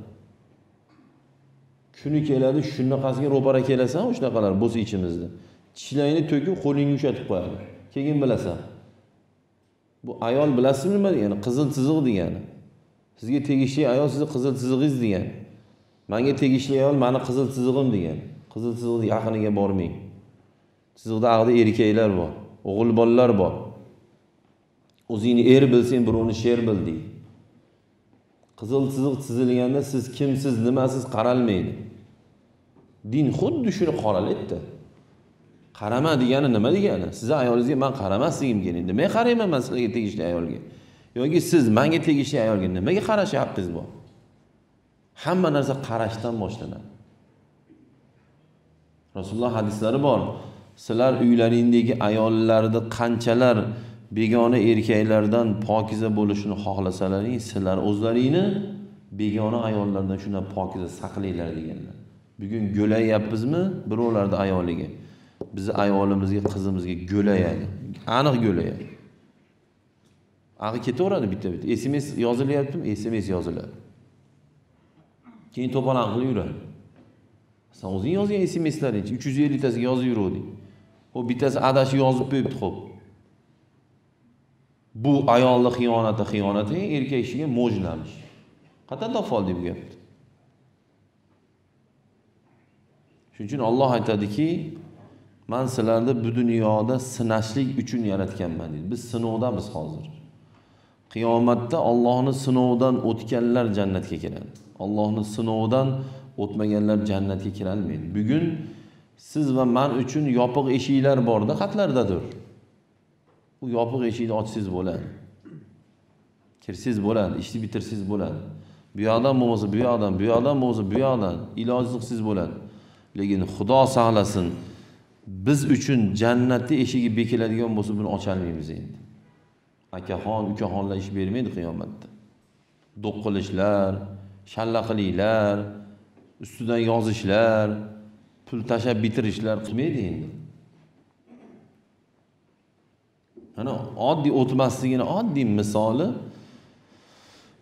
Kuni keladi, shunaqasiga ro'para kelasan, o'shanaqalar bo'lsa ichimizda. Tishlayni to'kib qo'lingga ushatib qo'yadi. Keyin bilasan. Bu ayol bilasizmi nima degani? Qizil chiziq degani. Sizga tegishli ayol sizni qizil chizig'ingiz degani. Menga tegishli ayol meni qizil chizig'im degani. Qizil chiziqning yaqiniga bormang. Chiziqda ag'da erkaklar bor, o'g'il bolalar bor. O'zingni er bilsang, birovni sher bil deydi. Qizil chiziq chizilganda siz kimsiz, nimasiz qaralmaydi. Din xuddi shuni qoralaydi. Qarama degani nima degani? Siz ayolingizga men qaramasligim kerak. Nimaga qarayman men sizga tegishli ayolga? Yoki siz menga tegishli ayolga nimaga qarash haqqingiz bor? Hamma narsa qarashdan boshlanadi. Rasululloh hadislari bor. Sizlar uylaringdagi ayollarda qanchalar begona erkaklardan pokiza bo'lishini xohlasalaring, sizlar o'zlaringni begona ayollardan shuna pokiza saqlaylar deganlar. Bugun go'layapmizmi birovlarda ayoliga? Bizi ayolimizga, qizimizga go'layadi. Aniq go'layadi. Ag'i ketaveradi bitta-bitta. SMS yozilyaptimi? SMS yoziladi. Keyin to'polon qilib yuradi. Sen o'zing yozgan SMS'laring 350 tasiga yozib yuruvding. O bittasi adashib yozib qo'yibdi, xo'p. Bu ayolni xiyonati erkak kishiga mo'jlanish. Qatanda fol deb gapdi. Shuning uchun Alloh aytadiki, men sizlarni bu dunyoda sinashlik uchun yaratganman deydi. Biz sinovdamiz hozir. Qiyomatda Allohning sinovidan o'tganlar jannatga kiradi. Allohning sinovidan o'tmaganlar jannatga kira olmaydi. Bugun siz va men uchun yopiq eshiklar borda, xatlardadir. Bu yopiq eshikni ochsangiz bo'ladi. Kirsangiz bo'ladi, ishni bitirsangiz bo'ladi. Bu yoqdan bo'lmasa bu yoqdan, bu yoqdan bo'lmasa bu yoqdan ilojsiz bo'ladi. Lekin Xudo saqlasin, biz uchun jannatning eshigi bekiladigan bo'lsa, buni ocha olmaymiz endi. Akaxon, ukaxonlar ish bermaydi qiyomatda. Do'qqilishlar, shallaqiliklar, ustidan yozishlar, pul tashab bitirishlar qilmaydi endi. Mana oddiy o'tmasligini oddiy misoli,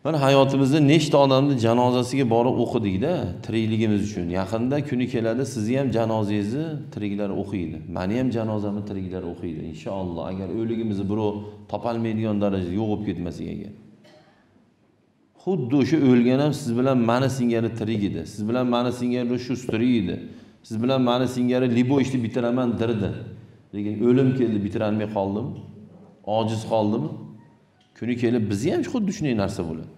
mana hayotimizda nechta odamni janozasiga borib o'qidik-da, tirikligimiz uchun. Yaqinda kuni keladi, sizni ham janozangizni tiriklar o'qiydi. Meni ham janozamni tiriklar o'qiydi. Inshaalloh, agar o'ligimizni birov topolmaydigan darajada yo'qib ketmasak agar. Xuddi o'sha o'lgan ham siz bilan meni singari tirik edi. Siz bilan meni singari shu tirik edi. Siz bilan meni singari libo ishni bitiraman dirdi. Lekin o'lim keldi, bitira olmay qoldim. Ojiz qoldim. Kuni kelib bizni ham xuddi shunday narsa bo'ladi.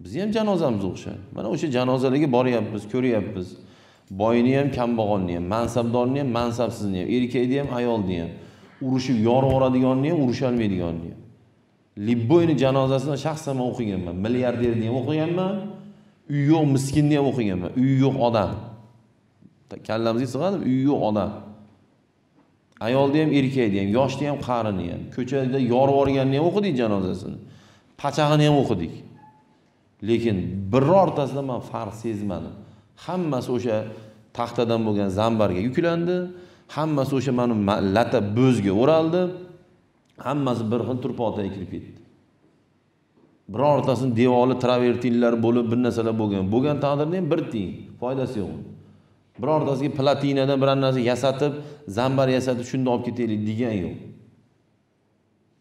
Bizni ham janozamiz o'xshaydi. Mana o'sha janozalarga boryapmiz, ko'ryapmiz. Boyini ham, kambag'alni ham, mansabdorni ham, mansabsizni ham, erkakni ham, ayolni ham, urushib yorib yoradiganni ham, urusha olmaydiganni ham. Libboyni janozasini shaxsan men o'qiganman. Milliarderni ham o'qiganman. Uy yo'q miskinni ham o'qiganman. Uy yo'q odam. Kallamizga sig'adi, uy yo'q odam. Ayolni ham, erkakni ham, yoshni ham, qarini ham, ko'chada yorib yorganni ham o'qidik janozasini. Pachag'ini ham o'qidik. Lekin birortasida men farq sezmadim. Hammasi o'sha taxtadan bo'lgan zambarga yuklandi, hammasi o'sha meni lata bo'zga o'raldi. Hammasi bir xil turpoqtaga kirib ketdi. Birortasini devori travertinlar bo'lib, bir narsalar bo'lgan. Bo'lgan taqdirda ham bir tiyin foydasi yo'q. Birortasiga platinadan bir narsa yasatib, zambar yasatib shunda olib ketaylik degan yo'q.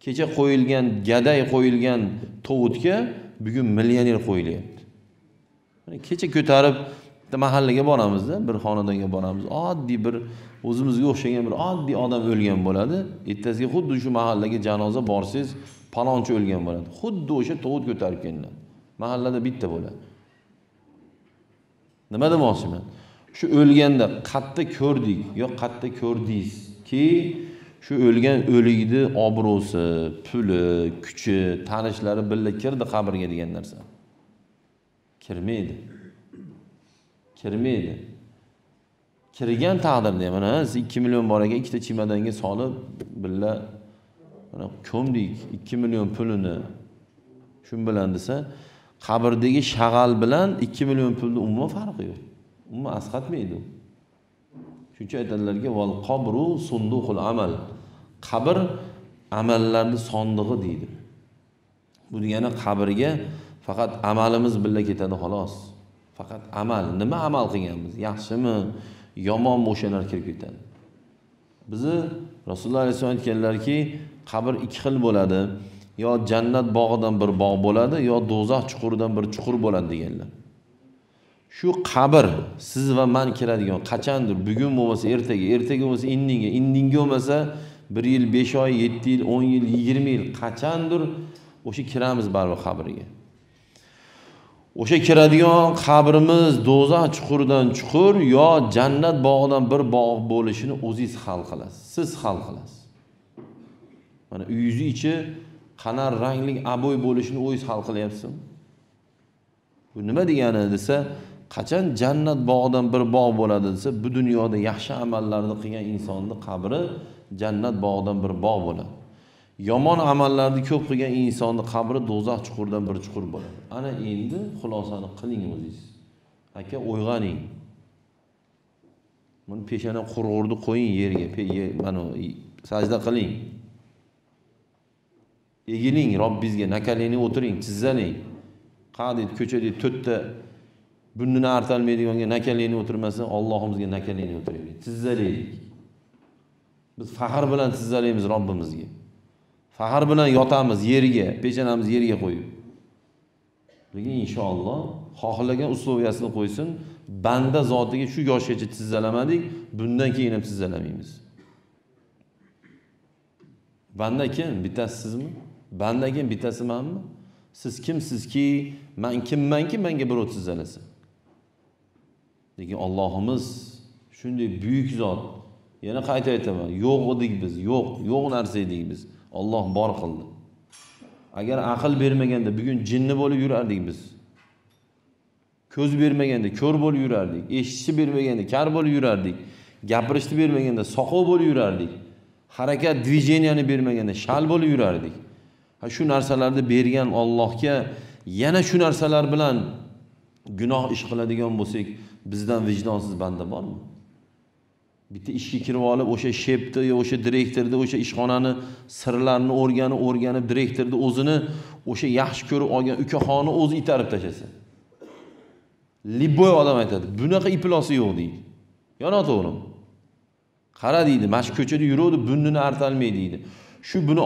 Kecha qo'yilgan, gaday qo'yilgan tovutga bugun millioner qo'yilyapti. Mana kecha ko'tarib mahallaga boramiz-da, bir xonadonga boramiz. Oddiy bir o'zimizga o'xshagan bir oddiy odam o'lgan bo'ladi. Ertasiga xuddi shu mahallaga janoza borsiz, palonchi o'lgan bo'ladi. Xuddi o'sha tovut ko'tarib kelinadi. Mahallada bitta bo'ladi. Nima demoqchiman? Shu o'lganda qatta ko'rdik, yo qatta ko'rdingiz ki shu o'lgan o'likni obro'si, puli, kuchi, tanishlari birga kirdi qabrga degan narsa. Kirmaydi. Kirmaydi. Kirgan taqdirda mana 2 million bor ekan, ikkita chimadanga solib birga mana ko'mdik 2 million pulini. Shun bilan desa, qabrdagi shag'al bilan 2 million pulning umuman farqi yo'q. Umuman asqatmaydi. Shuning Shuncha aytadilarki, "Val qabru sunduqul amal." Qabr amallarning sondig'i deydi. Bu degani qabrga faqat amalimiz birga ketadi xolos. Faqat amal, nima amal qilganmiz, yaxshimi, yomonmi o'shalar kirib ketadi. Bizni Rasululloh alayhisolom aytganlarki, qabr ikki xil bo'ladi. Yo jannat bog'idan bir bog' bo'ladi, yo do'zax chuquridan bir chuqur bo'ladi deganlar. Shu qabr siz va men kiradigan qachondir, bugun bo'lmasa ertaga, ertaga bo'lmasa indinga, indinga bo'lmasa 1 yil, 5 oy, 7 yil, 10 yil, 20 yil qachondir o'sha kiramiz baribir qabrga. O'sha kiradigan qabrimiz do'zax chuquridan chuqur yo jannat bog'idan bir bog' bo'lishini o'zingiz hal qilasiz. Siz hal qilasiz. Mana uyingiz ichi qanar rangli abo'y bo'lishini o'zingiz hal qilyapsizmi? Bu nima degani desa, qachon jannat bog'idan bir bog' bo'ladi desa, bu dunyoda yaxshi amallarni qilgan insonning qabri jannat bog'idan bir bog' bo'ladi. Yomon amallarni ko'p qilgan insonning qabri do'zax chuquridan bir chuqur bo'ladi. Ana endi xulosani qiling o'zingiz. Aka o'yg'aning. Buni peshana qurg'urni qo'ying yerga, mana sajda qiling. Egiling Robbingizga, nakalini o'tiring, tizzaling. Qadid ko'chada to'rtta burnini artalmaydiganga nakalini o'tirmasa, Allohimizga nakalini o'tiraylik. Tizzalaylik. Biz faxr bilan tizzalaymiz Robbimizga. Faxr bilan yotamiz yerga, peshonamiz yerga qo'yib. Lekin inshaalloh xohlagan usloviyasini qo'ysin, banda zotiga shu yoshgacha tizzalamadik, bundan keyin ham tizzalamaymiz. Banda kim? Bittasi sizmi? Banda kim? Bittasi menmi? Siz kimsizki, men kimmanki menga birov tizzalasa. Lekin Allohimiz shunday buyuk zot. Yana qayta aytaman, yo'q edik biz, yo'q narsa edik biz. Alloh bor qildi. Agar aql bermaganda bugun jinni bo'lib yurardik biz. Ko'z bermaganda ko'r bo'lib yurardik. Eshitishi bermaganda kar bo'lib yurardik. Gapirishni bermaganda soqov bo'lib yurardik. Harakat, dvijeniyani bermaganda shal bo'lib yurardik. Ha shu narsalarni bergan Allohga yana shu narsalar bilan gunoh ish qiladigan bo'lsak, bizdan vijdonsiz banda bormi? Bitta ishga kirib olib, o'sha shepni yo o'sha direktorni, o'sha ishxonani sirlarini o'rganib direktorni o'zini o'sha yaxshi ko'rib olgan ukaxoni o'zi itarib tashlasa. Libboy odam aytadi, bunaqa iplosi yo'q deydi. Yo noto'g'rimi? Qara deydi, mana shu ko'chada yuradi, burnini artalmaydi deydi. Shu buni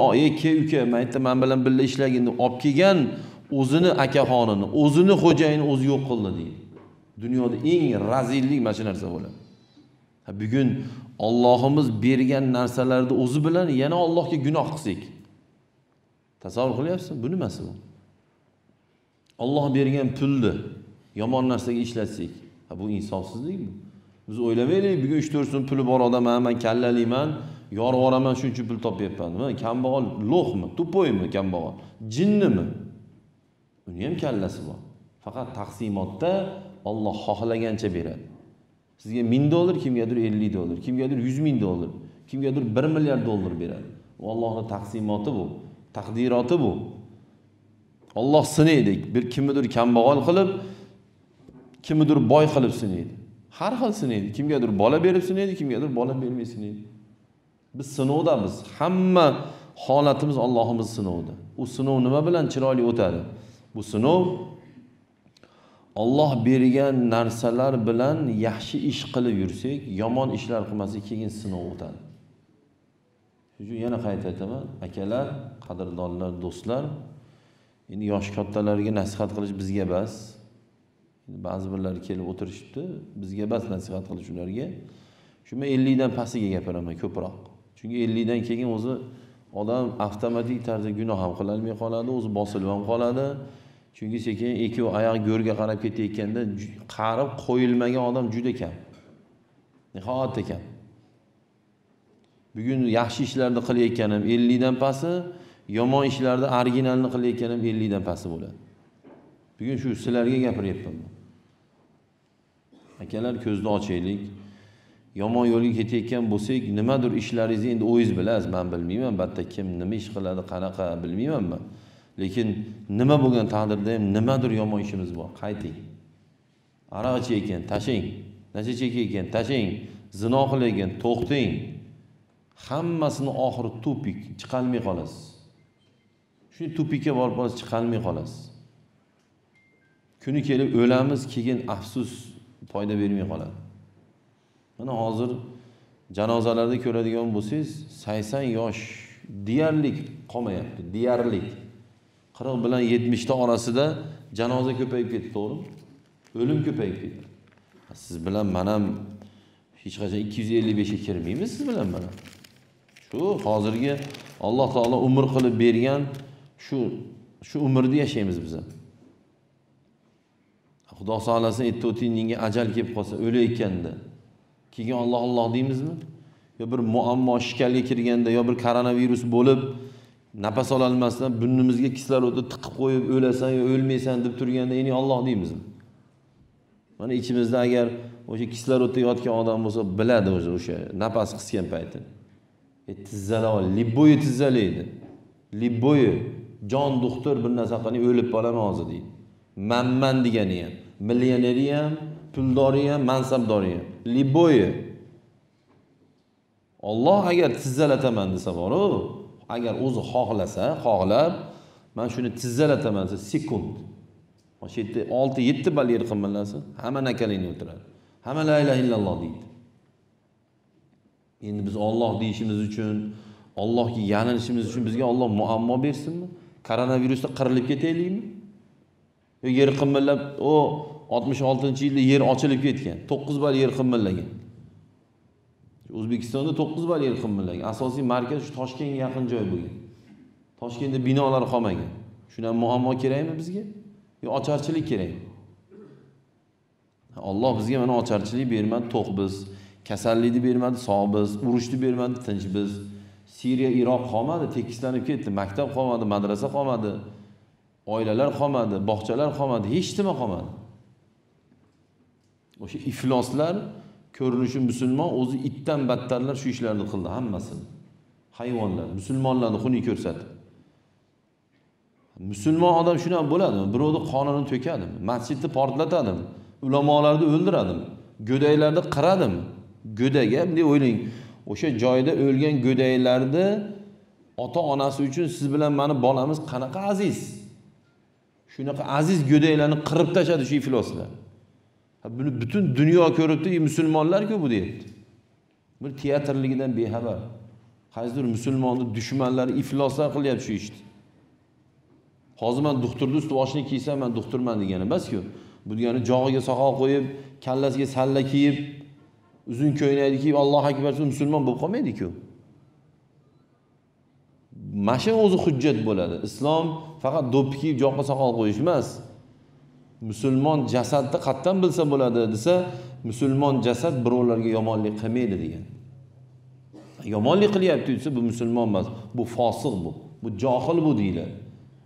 uka, men bilan birga ishlagin deb olib kelgan o'zini akaxonini, o'zini xo'jayini o'zi yo'q qildi deydi. Dunyoda eng razillik mana shu narsa bo'ladi. Bugun Allohimiz bergan narsalarni o'zi bilan yana Allohga gunoh qilsak. Tasavvur qilyapsizmi? Bu nimasi bu? Alloh bergan pulni yomon narsaga ishlatsak, bu insofsizlikmi? Biz o'ylamaylik, bugun 3-4 so'm puli bor odam, men kallalayman, yorvoraman shuncha pul topyapman. Kambag'al lo'qmi, tupoymi kambag'al? Jinnimi? Uni ham kallasi bor. Faqat taqsimotda Alloh xohlagancha beradi. Sizga $1000, kimgadir $50, kimgadir $100,000, kimgadir $1 milliard beradi. Bu Allohning taqsimoti bu, taqdiroti bu. Alloh sinaydi, bir kimnidir kambag'al qilib, kimnidir boy qilib sinaydi. Har xil sinaydi. Kimgadir bola berib sinaydi, kimgadir bola bermay sinaydi. Biz sinovdamiz. Hamma holatimiz Allohimiz sinovda. U sinov nima bilan chiroyli o'tadi? Bu sinov Alloh bergan narsalar bilan yaxshi ish qilib yursak, yomon ishlar qilmasak, keyin sinov o'tadi. Shuning uchun yana qayta aytaman, akalar, qadrdonlar, do'stlar, endi yosh kattalarga nasihat qilish bizga bas. Ba'zi birlar kelib o'tirishibdi, bizga bas nasihat qilish ularga. Shu men 50 dan pastiga gapiraman ko'proq. Chunki 50 dan keyin o'zi odam avtomatik tarzda gunoh ham qila olmay qoladi, o'zi bosilib ham qoladi. Chunki sekin ikki oyoq go'rga qarab ketayotganda qarib qo'yilmagan odam juda kam. Nihoyatda kam. Bugun yaxshi ishlarni qilayotganim 50 dan pasti, yomon ishlarni originalni qilayotganim 50 dan pasti bo'ladi. Bugun shu sizlarga gapiryapman. Akalar, ko'zni ochaylik. Yomon yo'lga ketayotgan bo'lsak, nimadir ishlaringizni endi o'zingiz bilasiz, men bilmayman, albatta kim nima ish qiladi, qanaqa bilmayman men. Lekin nima bo'lgan taqdirda ham nimadir yomon ishimiz bor. Qayting. Aroq ichayotgan, tashing. Nasha chekayotgan, tashing. zino qilagan, to'xtang. Hammasini oxiri tupik, chiqolmay qolasiz. Shu tupikka borib qolasiz, chiqolmay qolasiz. Kuni kelib o'lamiz, keyin afsus foyda bermay qoladi. Mana hozir janozalarda ko'radigan bo'lsangiz, 80 yosh deyarli qolmayapti, deyarli. 40 bilan 70 ta orasida janoza ko'payib ketdi, to'g'rimi? O'lim ko'payib ketdi. Siz bilan men ham hech qachon 255 ga kirmaymiz siz bilan mana. Shu hozirgi Alloh taolo umr qilib bergan shu umrni yashaymiz biz ham. Xudo xohlasin aytdi-o'tingga ajal kelib qolsa, o'layotganda keyin Alloh deymizmi? Yo bir muammo shikaliga kirganda, yo bir koronavirus bo'lib nafas ola olmasdan burnimizga kislorodni tiqib qo'yib o'lasan yo o'lmaysan deb turganda, "Eni Alloh" deymizmi? Mana ichimizda agar o'sha kislorodda yotgan odam bo'lsa, biladi o'sha nafas qisgan payti. Tizzalab, libboyi tizzalaydi. Libboyi jon doktor bir narsa qilib o'lib qolaman hozir deydi. Manman degani ham, millioneri ham, puldori ham, mansabdori ham. Libboyi. Alloh agar tizzalataman desa bor-ku, agar o'zi xohlab, men shuni tizzalataman desa sekund. O'sha yerda 6-7 bal yer qimillasa, hamma nakalayni o'tiradi. Hamma la ilaha illalloh deydi. Endi biz Alloh deyishimiz uchun, Allohga yalinishimiz uchun bizga Alloh muammo bersinmi? Koronavirusda qirilib ketaylikmi? Yo yer qimillab, 66-yilda yer ochilib ketgan. 9 bal yer qimillagan. O'zbekistonda 9 bal yer qimillagan. Asosiy markaz shu Toshkentga yaqin joy bo'lgan. Toshkentda binolar qolmagan. Shundan muammo kerakmi bizga? Yo ocharchilik kerakmi? Alloh bizga mana ocharchilik bermadi, to'q biz. Kasallikni bermadi, sog' biz. Urushni bermadi, tinch biz. Suriya, Iroq qolmadi, tekislanib ketdi. Maktab qolmadi, madrasa qolmadi. Oilalar qolmadi, bog'chalar qolmadi, hech nima qolmadi. O'sha ifloslar ko'rinishi musulmon o'zi itdan battarlar shu ishlarni qildi hammasini. Hayvonlar, musulmonlarni xunuk ko'rsatdi. Musulmon odam shuna bo'ladimi? Birovni qonini to'kadimi? Masjidni portlatadimi? Ulamolarni o'ldiradimi? Go'daylarni qiradimi? Go'daga bunday o'ylang. O'sha joyda o'lgan go'daylarni ota-onasi uchun siz bilan meni bolamiz qanaqa aziz? Shunaqa aziz go'daylarni qirib tashadi shu ifloslar. Buni butun dunyo ko'ribdi, musulmonlar-ku bu deyapti. Bir teatrligidan bexabar. Qaysidir musulmonni dushmanlari ifloslar qilyapti shu ishni. Hozir men doktorning ust boshini kiysam, men doktorman degani emas-ku. Bu degani jog'iga soqol qo'yib, kallasiga salla kiyib, uzun ko'ylakni kiyib Alloh akbar deb musulmon bo'lib qolmaydi-ku. Mashin o'zi hujjat bo'ladi. Islom faqat do'ppi kiyib joqqa soqol qo'yish emas. Musulmon jasadni qatdan bilsa bo'ladi desa, musulmon jasad birovlarga yomonlik qilmaydi degan. Yomonlik qilyapti desa, bu musulmon emas, bu fosiq bu. Bu johil bu deyiladi.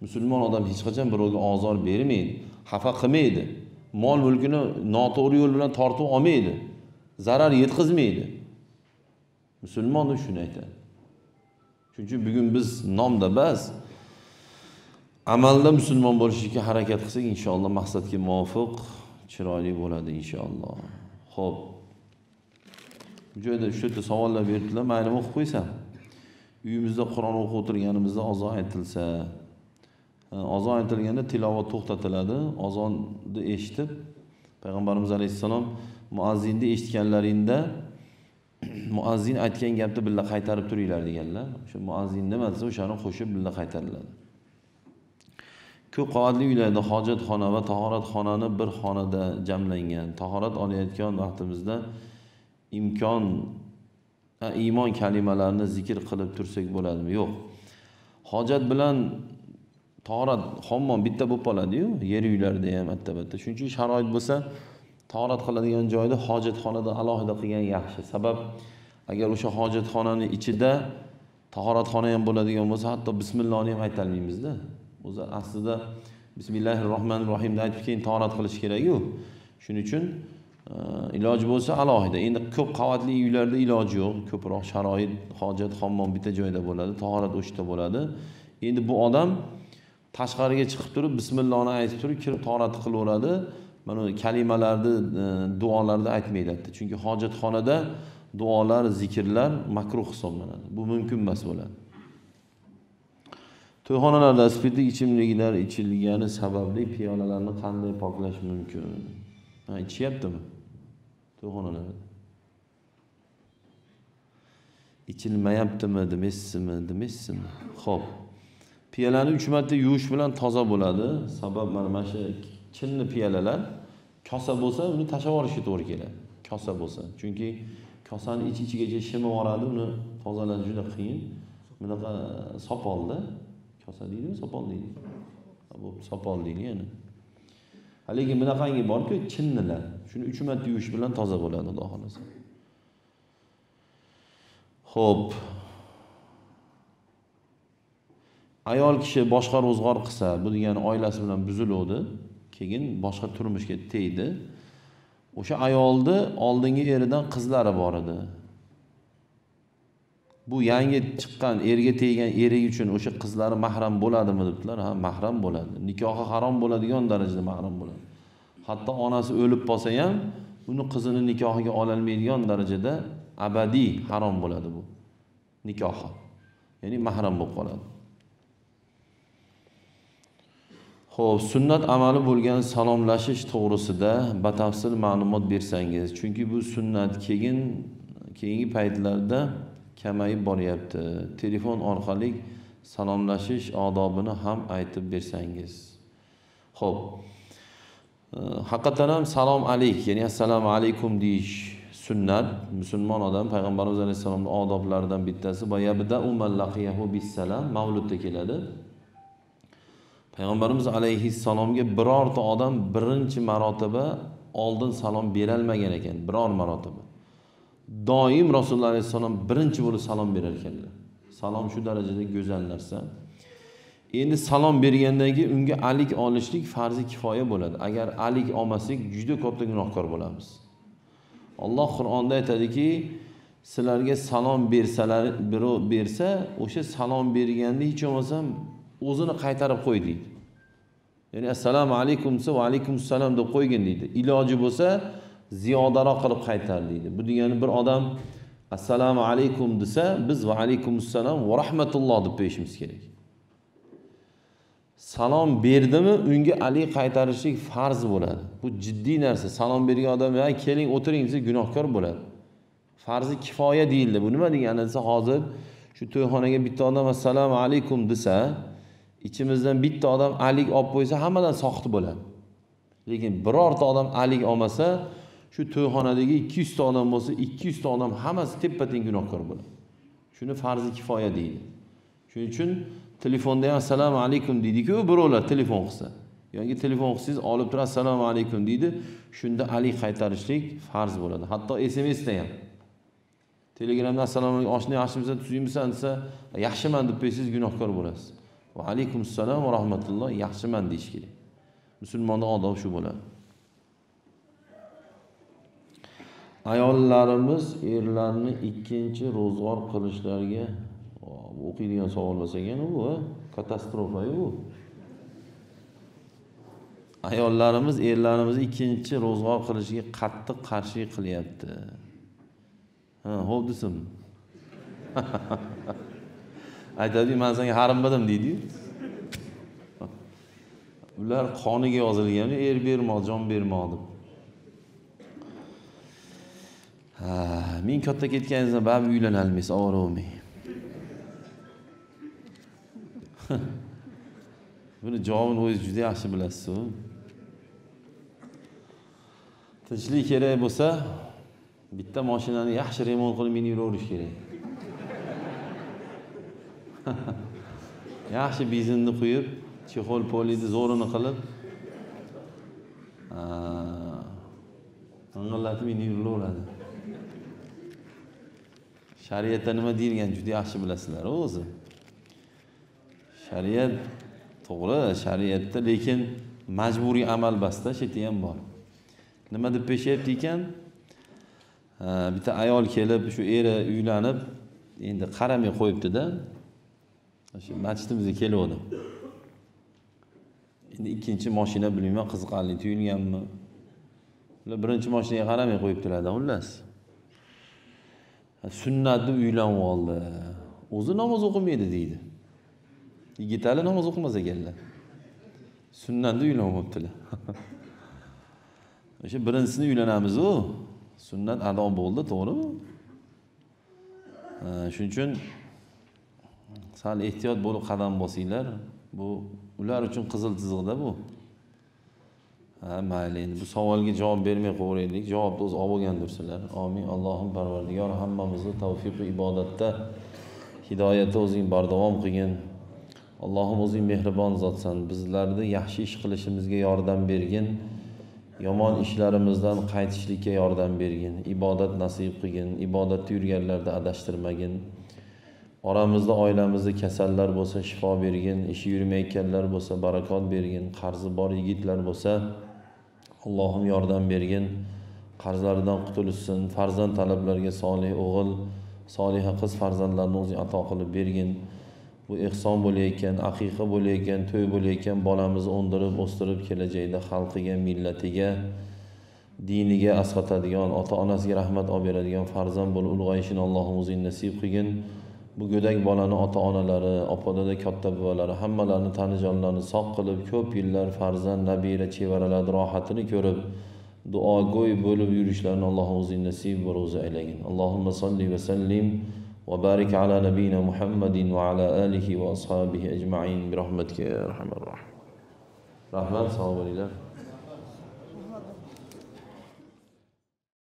Musulmon odam hech qachon birovga ozor bermaydi, xafa qilmaydi. Mol mulkini noto'g'ri yo'l bilan tortib olmaydi. Zarar yetkazmaydi. Musulmon deb shuni aytadi. Chunki bugun biz nomda bas, amalda musulmon bo'lishga harakat qilsak, inshaalloh maqsadga muvofiq chiroyli bo'ladi inshaalloh. Xo'p. Bu joyda shu savollar berdilar, mayli o'qib qo'ysam. Uyimizda Qur'on o'qib o'tirganimizda azon aytilsa, azon aytilganda tilovat to'xtatiladi. Azonni eshitib Payg'ambarimiz alayhisalom muazzinni eshitganlaringda muazzin aytgan gapni birga qaytarib turinglar deganlar. O'sha muazzin nima desa, o'shani qo'shib birga qaytariladi. Ko'p qavatli uylarda hojatxona va tahoratxonani bir xonada jamlangan. Tahorat olayotgan vaqtimizda iymon kalimalarini zikr qilib tursak bo'ladimi? Yo'q. Hojat bilan tahorat hammom bitta bo'lib qoladi-yu, yer uylarda ham albatta. Chunki sharoit bo'lsa, tahorat qiladigan joyda hojatxonada alohida qilgan yaxshi. Sabab agar o'sha hojatxonaning ichida tahoratxona ham bo'ladigan bo'lsa, hatto bismillohni ham aytolmaymiz-da. O'zi aslida bismillahirrohmanirrohim deb aytib keyin tahorat qilish kerak-ku. Shuning uchun iloji bo'lsa alohida. Endi ko'p qavatli uylarda iloji yo'q. Ko'proq sharoit, hojat, hammom bitta joyda bo'ladi, tahorat o'shda bo'ladi. Endi bu odam tashqariga chiqib turib bismillohni aytib turib kirib tahorat qilaveradi. Mana kalimalarni, duolarni aytmaydi. Chunki hojatxonada duolar, zikrlar makruh hisoblanadi. Bu mumkin emas bo'ladi. To'yxonalarda spirtli ichimliklar ichilgani sababli piyolalarni qanday poklash mumkin? Ha, ichyaptimi? To'yxonalarda. İchilmayaptimi, demasizmi? Xo'p. Piyolani 3 marta yuvish bilan toza bo'ladi. Sabab mana shu chinni piyolalar kosa bo'lsa, uni tashlab yuborishga to'g'ri keladi. Kosa bo'lsa. Chunki kosani ichigacha shimib yoradi, uni tozalash juda qiyin. Bunaqa sopolda, kosa deydimi, sopol deydi. Bu sopol deydi yana. Lekin bunaqangi bor-ku, chinnilar. Shuni 3 marta yuvish bilan toza bo'ladi, Xudo xolasa. Xo'p. Ayol kishi boshqa ro'zg'or qilsa, bu degani oilasi bilan buziladi, keyin boshqa turmushga tegdi. O'sha ayolni oldingi eridan qizlari bor edi. Bu yangi chiqqan erga teggan eri uchun o'sha qizlari mahram bo'ladimi debdilar? Ha, mahram bo'ladi. Nikohi harom bo'ladigan darajada mahram bo'ladi. Hatto onasi o'lib qolsa ham, uni qizini nikohiga ola olmaydigan darajada abadiy harom bo'ladi bu nikohi. Ya'ni mahram bo'lib qoladi. Xo'p, sunnat amali bo'lgan salomlashish to'g'risida batafsil ma'lumot bersangiz, chunki bu sunnat keyingi paytlarda kamayib boryapti. Telefon orqali salomlashish odobini ham aytib bersangiz. Xo'p. Haqiqatan ham salom alayk, ya'ni assalomu alaykum deyish sunnat. Musulmon odam payg'ambarimiz alayhisolamning odoblaridan bittasi va yabda'u man laqiyahu bis-salam mavludda keladi. Payg'ambarimiz alayhissalomga birorta odam birinchi marotaba oldin salom beralmagan ekan, biror marotaba. Doim Rasululloh alayhissalom birinchi bo'lib salom berar ekanlar. Salom shu darajada go'zal narsa. Endi salom bergandan keyin unga alik olishlik farzi kifoya bo'ladi. Agar alik olmasak, juda katta gunohkor bo'lamiz. Alloh Qur'onda aytadiki, sizlarga salom bersa, o'sha salom berganda hech bo'lmasa o'zini qaytarib qo'y deydi. Ya'ni assalomu alaykum desa va alaykumsalom deb qo'ygin deydi. Iloji bo'lsa ziyodaroq qilib qaytar deydi. Bu degani bir odam assalomu alaykum desa, biz va alaykumsalom va rahmatulloh deb qo'yishimiz kerak. Salom berdimi, unga alik qaytarishlik farz bo'ladi. Bu jiddiy narsa. Salom bergan odam, "Ha, keling, o'tiring" desa gunohkor bo'ladi. Farzi kifoya deyildi. Bu nima degani desa, hozir shu to'yxonaga bitta odam assalomu alaykum desa, ichimizdan bitta odam alik olib qo'ysa, hammadan soqit bo'ladi. Lekin birorta odam alik olmasa, shu to'yxonadagi 200 ta odam bo'lsa, 200 ta odam hammasi teppa-teng gunohkor bo'ladi. Shuni farzi kifoya deydi. Shuning uchun telefonda ham assalomu alaykum deydi-ku, birovlar telefon qilsa. Yoki telefon qilsangiz olib turib assalomu alaykum deydi. Shunda alik qaytarishlik farz bo'ladi. Hatto SMS-da ham. Telegramda assalomu alaykum, oshna yaxshimisan, tuzingmisan desa, yaxshiman deb qo'ysangiz gunohkor bo'lasiz. Va alaykumsalom va rahmatulloh, yaxshiman deyish kerak. Musulmonning odobi shu bo'ladi. Ayollarimiz erlarni ikkinchi ro'zg'or qilishlariga o'qiydigan savol bo'lsa ekan, bu katastrofa bu. Ayollarimiz erlarimizni ikkinchi ro'zg'or qilishiga qattiq qarshilik qilyapti. Ha, xo'p desam. Aytadi, men senga harimmadim deydi. Ular qoniga yozilgan, er bermoq, jon bermoq deb. Ha, men katta ketganingizda baribir uylanolmaysiz, ovora bo'lmang. Buni javobini o'zingiz juda yaxshi bilasiz. Tinchlik kerak bo'lsa, bitta mashinani yaxshi remont qilib meni yuraverish kerak. Yaxshi benzinni quyib, chexol polini zo'rini qilib, ang'illatib meni yuraveradi. Shariatda nima deyilgan juda yaxshi bilasizlar o'zi. Shariat to'g'ri, shariatda, lekin majburiy amal basda sheti ham bor. Nima deb peshyapti ekan? Bitta ayol kelib, shu eri uylanib, endi qaramay qo'yibdi-da. Shu masjidimizga keldi. Endi ikkinchi mashina bilmayman qiziqarli tuyulganmi. Ular birinchi mashinaga qaramay qo'yibdilar-da, xullas. Sunnatda uylanib oldi. O'zi namoz o'qimaydi deydi. Yigitali namoz o'qimas ekanlar. Sunnatda uylanib olibdilar. O'sha birinchisini uylanamiz-ku. Sunnat ado bo'ldi, to'g'rimi? Shuning uchun sal ehtiyot bo'lib qadam bosinglar. Bu ular uchun qizil chiziqda bu. Mayli, endi bu savolga javob bermay qo'yaylik. Javobni o'zi olib olgandirsilar. Amin. Allohim Parvardigor hammamizni tavfiq va ibodatda hidoyatda o'zing bardavom qilgin. Allohim o'zing mehribon zotsan. Bizlarni yaxshi ish qilishimizga yordam bergin. Yomon ishlarimizdan qaytishlikka yordam bergin. Ibodat nasib qilgin. Ibodatda yurganlarda adashtirmagin. Oramizda oilamizda kasallar bo'lsa shifo bergin. Ishi yurmayotganlar bo'lsa barakot bergin. Qarzi bor yigitlar bo'lsa Allohim yordam bergin. Qarzlaridan qutulishsin. Farzand talablariga solih o'g'il, soliha qiz farzandlarni o'zing ato qilib bergin. Bu ehson bo'layotgan, aqiqa bo'layotgan, to'y bo'layotgan bolamizni o'ndirib, o'stirib kelajakda xalqiga, millatiga, diniga asqatadigan, ota-onasiga rahmat olib beradigan farzand bo'lib ulg'ayishini Allohim o'zing nasib qilgin. Bu go'dak bolani ota-onalari, opa-dada, katta bobolari hammalarini tanijonlarni sog' qilib, ko'p yillar farzand, nabira, chevaralar rohatini ko'rib, duogo'y bo'lib yurishlarini Allohim o'zing nasib va ro'za aylagin. Allohumma solli va sallim va barik ala nabiyina Muhammadin va ala alihi va ashabihi ajma'in bi rahmatika ya arhamar rahim. Rahmat, sog' bo'linglar.